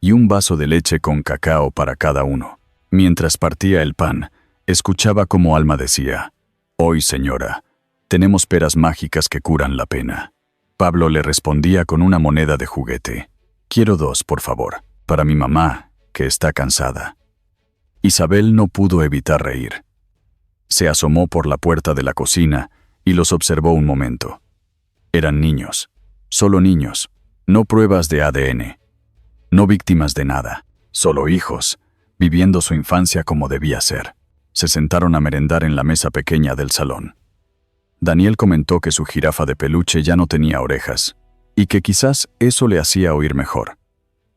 y un vaso de leche con cacao para cada uno. Mientras partía el pan, escuchaba cómo Alma decía: «Hoy, señora, tenemos peras mágicas que curan la pena». Pablo le respondía con una moneda de juguete: «Quiero 2, por favor, para mi mamá, que está cansada». Isabel no pudo evitar reír. Se asomó por la puerta de la cocina y los observó un momento. Eran niños, solo niños, no pruebas de ADN, no víctimas de nada, solo hijos, viviendo su infancia como debía ser. Se sentaron a merendar en la mesa pequeña del salón. Daniel comentó que su jirafa de peluche ya no tenía orejas, y que quizás eso le hacía oír mejor.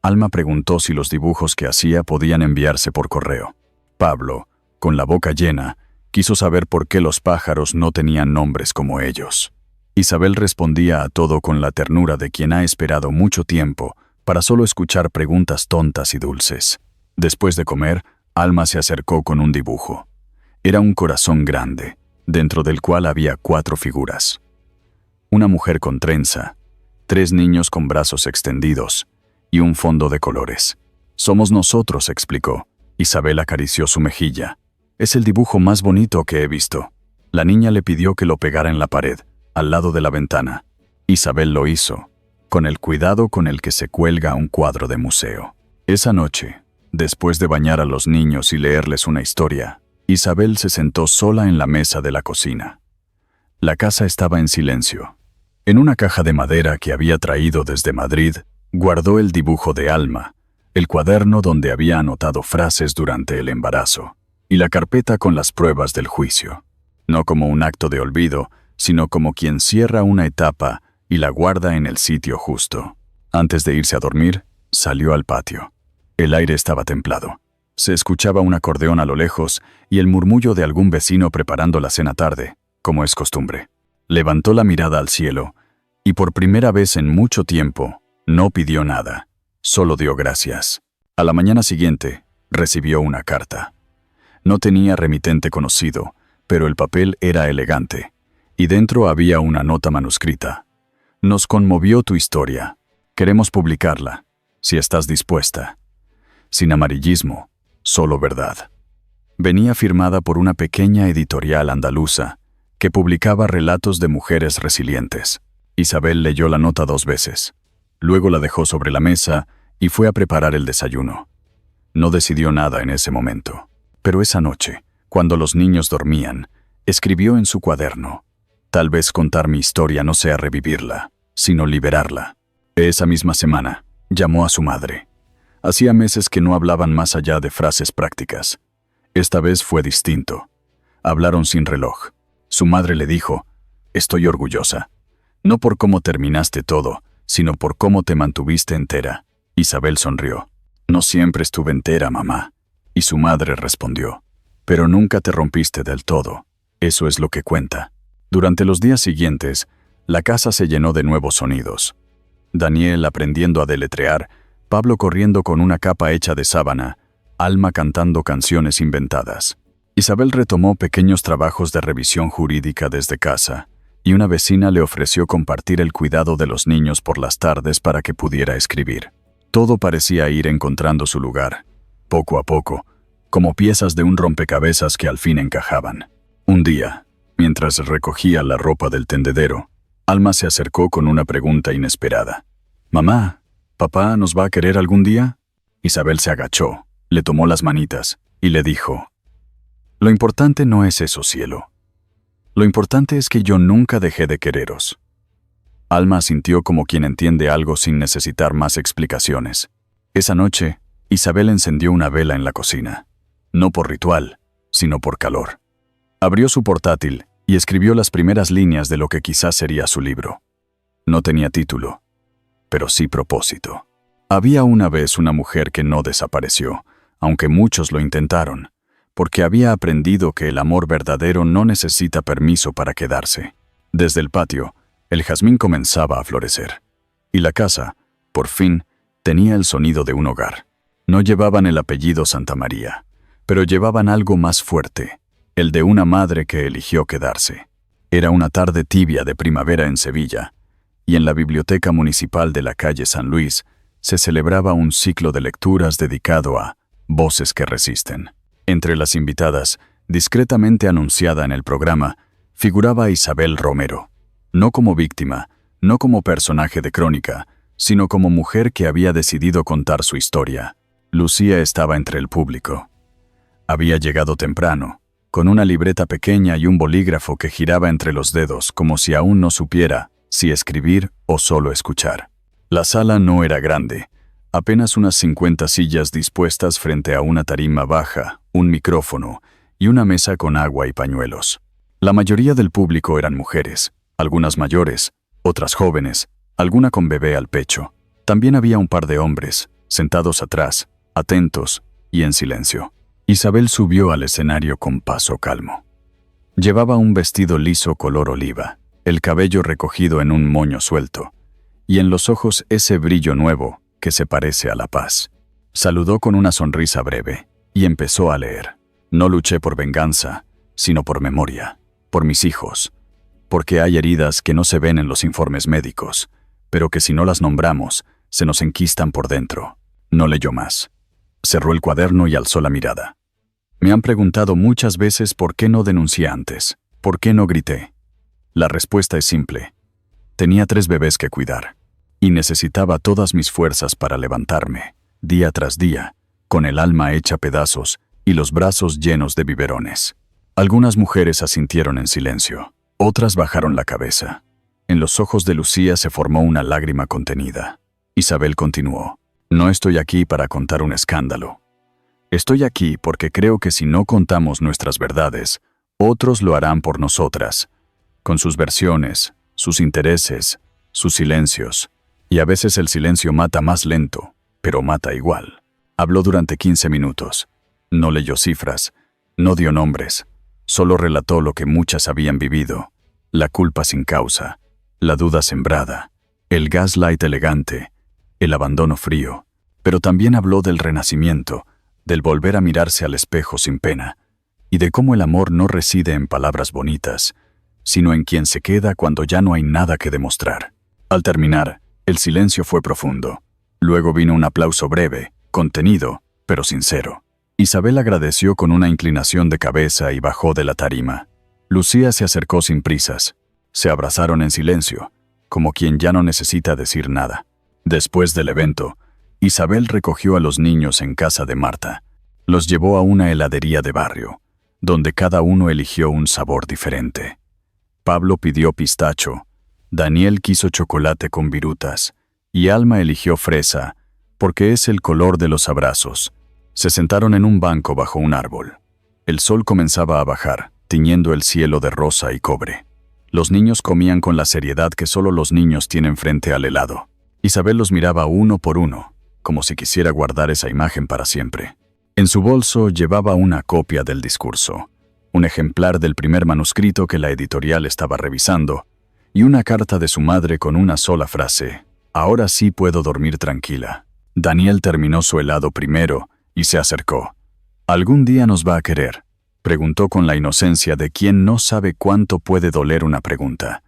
Alma preguntó si los dibujos que hacía podían enviarse por correo. Pablo, con la boca llena, quiso saber por qué los pájaros no tenían nombres como ellos. Isabel respondía a todo con la ternura de quien ha esperado mucho tiempo para solo escuchar preguntas tontas y dulces. Después de comer, Alma se acercó con un dibujo. Era un corazón grande, dentro del cual había 4 figuras. Una mujer con trenza, 3 niños con brazos extendidos y un fondo de colores. «Somos nosotros», explicó. Isabel acarició su mejilla. «Es el dibujo más bonito que he visto». La niña le pidió que lo pegara en la pared, al lado de la ventana. Isabel lo hizo, con el cuidado con el que se cuelga un cuadro de museo. Esa noche, después de bañar a los niños y leerles una historia, Isabel se sentó sola en la mesa de la cocina. La casa estaba en silencio. En una caja de madera que había traído desde Madrid, guardó el dibujo de Alma, el cuaderno donde había anotado frases durante el embarazo, y la carpeta con las pruebas del juicio. No como un acto de olvido, sino como quien cierra una etapa y la guarda en el sitio justo. Antes de irse a dormir, salió al patio. El aire estaba templado. Se escuchaba un acordeón a lo lejos y el murmullo de algún vecino preparando la cena tarde, como es costumbre. Levantó la mirada al cielo y por primera vez en mucho tiempo no pidió nada, solo dio gracias. A la mañana siguiente, recibió una carta. No tenía remitente conocido, pero el papel era elegante, y dentro había una nota manuscrita. «Nos conmovió tu historia. Queremos publicarla, si estás dispuesta. Sin amarillismo, solo verdad». Venía firmada por una pequeña editorial andaluza que publicaba relatos de mujeres resilientes. Isabel leyó la nota 2 veces. Luego la dejó sobre la mesa y fue a preparar el desayuno. No decidió nada en ese momento. Pero esa noche, cuando los niños dormían, escribió en su cuaderno: «Tal vez contar mi historia no sea revivirla, sino liberarla». Esa misma semana, llamó a su madre. Hacía meses que no hablaban más allá de frases prácticas. Esta vez fue distinto. Hablaron sin reloj. Su madre le dijo: «Estoy orgullosa. No por cómo terminaste todo, sino por cómo te mantuviste entera». Isabel sonrió. «No siempre estuve entera, mamá». Y su madre respondió: «Pero nunca te rompiste del todo. Eso es lo que cuenta». Durante los días siguientes, la casa se llenó de nuevos sonidos. Daniel aprendiendo a deletrear, Pablo corriendo con una capa hecha de sábana, Alma cantando canciones inventadas. Isabel retomó pequeños trabajos de revisión jurídica desde casa, y una vecina le ofreció compartir el cuidado de los niños por las tardes para que pudiera escribir. Todo parecía ir encontrando su lugar, poco a poco, como piezas de un rompecabezas que al fin encajaban. Un día, mientras recogía la ropa del tendedero, Alma se acercó con una pregunta inesperada. «Mamá, ¿papá nos va a querer algún día?» Isabel se agachó, le tomó las manitas y le dijo: «Lo importante no es eso, cielo. Lo importante es que yo nunca dejé de quereros». Alma asintió como quien entiende algo sin necesitar más explicaciones. Esa noche, Isabel encendió una vela en la cocina. No por ritual, sino por calor. Abrió su portátil y escribió las primeras líneas de lo que quizás sería su libro. No tenía título, pero sí propósito. Había una vez una mujer que no desapareció, aunque muchos lo intentaron, porque había aprendido que el amor verdadero no necesita permiso para quedarse. Desde el patio, el jazmín comenzaba a florecer. Y la casa, por fin, tenía el sonido de un hogar. No llevaban el apellido Santamaría, pero llevaban algo más fuerte, el de una madre que eligió quedarse. Era una tarde tibia de primavera en Sevilla, y en la biblioteca municipal de la calle San Luis se celebraba un ciclo de lecturas dedicado a Voces que resisten. Entre las invitadas, discretamente anunciada en el programa, figuraba Isabel Romero, no como víctima, no como personaje de crónica, sino como mujer que había decidido contar su historia. Lucía estaba entre el público. Había llegado temprano, con una libreta pequeña y un bolígrafo que giraba entre los dedos como si aún no supiera si escribir o solo escuchar. La sala no era grande, apenas unas 50 sillas dispuestas frente a una tarima baja, un micrófono y una mesa con agua y pañuelos. La mayoría del público eran mujeres, algunas mayores, otras jóvenes, alguna con bebé al pecho. También había un par de hombres, sentados atrás, atentos y en silencio. Isabel subió al escenario con paso calmo. Llevaba un vestido liso color oliva, el cabello recogido en un moño suelto, y en los ojos ese brillo nuevo que se parece a la paz. Saludó con una sonrisa breve y empezó a leer. No luché por venganza, sino por memoria, por mis hijos, porque hay heridas que no se ven en los informes médicos, pero que si no las nombramos, se nos enquistan por dentro. No leyó más. Cerró el cuaderno y alzó la mirada. Me han preguntado muchas veces por qué no denuncié antes, por qué no grité. La respuesta es simple. Tenía 3 bebés que cuidar, y necesitaba todas mis fuerzas para levantarme, día tras día, con el alma hecha pedazos y los brazos llenos de biberones. Algunas mujeres asintieron en silencio, otras bajaron la cabeza. En los ojos de Lucía se formó una lágrima contenida. Isabel continuó. No estoy aquí para contar un escándalo. Estoy aquí porque creo que si no contamos nuestras verdades, otros lo harán por nosotras, con sus versiones, sus intereses, sus silencios. Y a veces el silencio mata más lento, pero mata igual. Habló durante 15 minutos. No leyó cifras, no dio nombres, solo relató lo que muchas habían vivido, la culpa sin causa, la duda sembrada, el gaslight elegante, el abandono frío, pero también habló del renacimiento, del volver a mirarse al espejo sin pena, y de cómo el amor no reside en palabras bonitas, sino en quien se queda cuando ya no hay nada que demostrar. Al terminar, el silencio fue profundo. Luego vino un aplauso breve, contenido, pero sincero. Isabel agradeció con una inclinación de cabeza y bajó de la tarima. Lucía se acercó sin prisas. Se abrazaron en silencio, como quien ya no necesita decir nada. Después del evento, Isabel recogió a los niños en casa de Marta. Los llevó a una heladería de barrio, donde cada uno eligió un sabor diferente. Pablo pidió pistacho, Daniel quiso chocolate con virutas, y Alma eligió fresa, porque es el color de los abrazos. Se sentaron en un banco bajo un árbol. El sol comenzaba a bajar, tiñendo el cielo de rosa y cobre. Los niños comían con la seriedad que solo los niños tienen frente al helado. Isabel los miraba uno por uno, como si quisiera guardar esa imagen para siempre. En su bolso llevaba una copia del discurso, un ejemplar del primer manuscrito que la editorial estaba revisando, y una carta de su madre con una sola frase: «Ahora sí puedo dormir tranquila». Daniel terminó su helado primero y se acercó. «¿Algún día nos va a querer?», preguntó con la inocencia de quien no sabe cuánto puede doler una pregunta.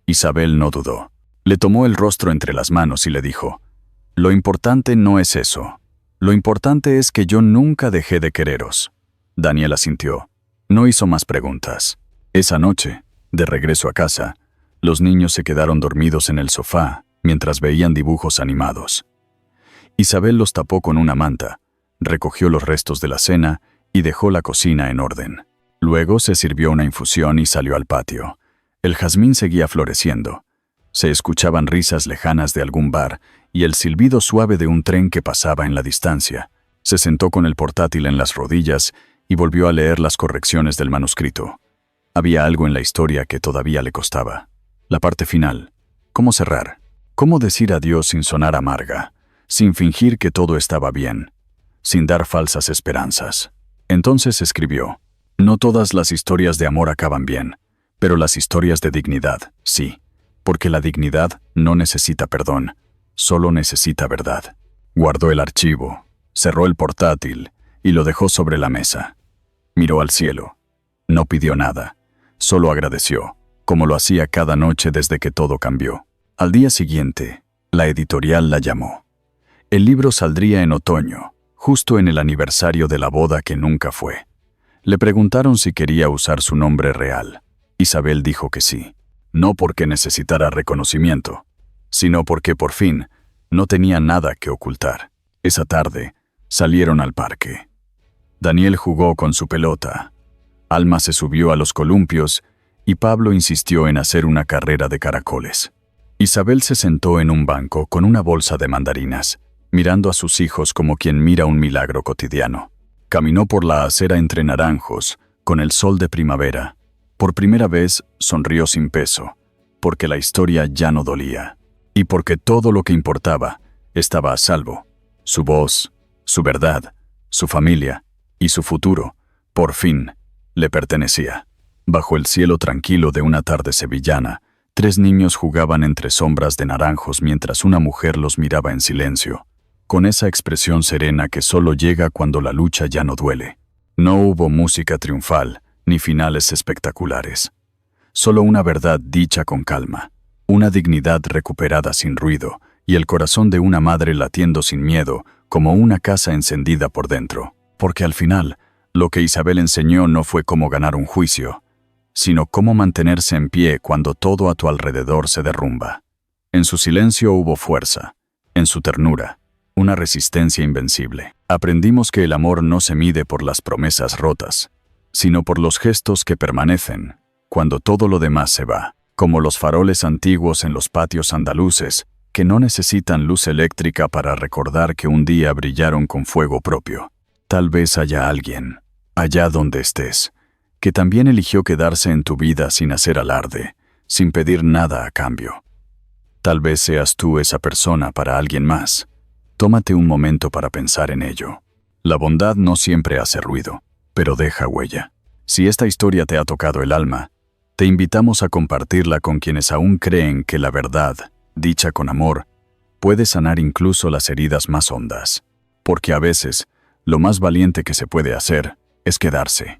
Isabel no dudó. Le tomó el rostro entre las manos y le dijo: «Lo importante no es eso. Lo importante es que yo nunca dejé de quereros». Daniel asintió. No hizo más preguntas. Esa noche, de regreso a casa, los niños se quedaron dormidos en el sofá mientras veían dibujos animados. Isabel los tapó con una manta, recogió los restos de la cena y dejó la cocina en orden. Luego se sirvió una infusión y salió al patio. El jazmín seguía floreciendo. Se escuchaban risas lejanas de algún bar y el silbido suave de un tren que pasaba en la distancia. Se sentó con el portátil en las rodillas y volvió a leer las correcciones del manuscrito. Había algo en la historia que todavía le costaba. La parte final. ¿Cómo cerrar? ¿Cómo decir adiós sin sonar amarga? Sin fingir que todo estaba bien. Sin dar falsas esperanzas. Entonces escribió: «No todas las historias de amor acaban bien, pero las historias de dignidad, sí, porque la dignidad no necesita perdón, solo necesita verdad. Guardó el archivo, cerró el portátil y lo dejó sobre la mesa. Miró al cielo. No pidió nada, solo agradeció, como lo hacía cada noche desde que todo cambió. Al día siguiente, la editorial la llamó. El libro saldría en otoño, justo en el aniversario de la boda que nunca fue. Le preguntaron si quería usar su nombre real. Isabel dijo que sí, no porque necesitara reconocimiento, sino porque por fin no tenía nada que ocultar. Esa tarde salieron al parque. Daniel jugó con su pelota. Alma se subió a los columpios y Pablo insistió en hacer una carrera de caracoles. Isabel se sentó en un banco con una bolsa de mandarinas, mirando a sus hijos como quien mira un milagro cotidiano. Caminó por la acera entre naranjos, con el sol de primavera. Por primera vez sonrió sin peso, porque la historia ya no dolía, y porque todo lo que importaba estaba a salvo. Su voz, su verdad, su familia y su futuro, por fin, le pertenecía. Bajo el cielo tranquilo de una tarde sevillana, 3 niños jugaban entre sombras de naranjos mientras una mujer los miraba en silencio, con esa expresión serena que solo llega cuando la lucha ya no duele. No hubo música triunfal, ni finales espectaculares. Solo una verdad dicha con calma, una dignidad recuperada sin ruido, y el corazón de una madre latiendo sin miedo, como una casa encendida por dentro. Porque al final, lo que Isabel enseñó no fue cómo ganar un juicio, sino cómo mantenerse en pie cuando todo a tu alrededor se derrumba. En su silencio hubo fuerza, en su ternura, una resistencia invencible. Aprendimos que el amor no se mide por las promesas rotas, sino por los gestos que permanecen, cuando todo lo demás se va, como los faroles antiguos en los patios andaluces, que no necesitan luz eléctrica para recordar que un día brillaron con fuego propio. Tal vez haya alguien, allá donde estés, que también eligió quedarse en tu vida sin hacer alarde, sin pedir nada a cambio. Tal vez seas tú esa persona para alguien más. Tómate un momento para pensar en ello. La bondad no siempre hace ruido, pero deja huella. Si esta historia te ha tocado el alma, te invitamos a compartirla con quienes aún creen que la verdad, dicha con amor, puede sanar incluso las heridas más hondas. Porque a veces, lo más valiente que se puede hacer es quedarse.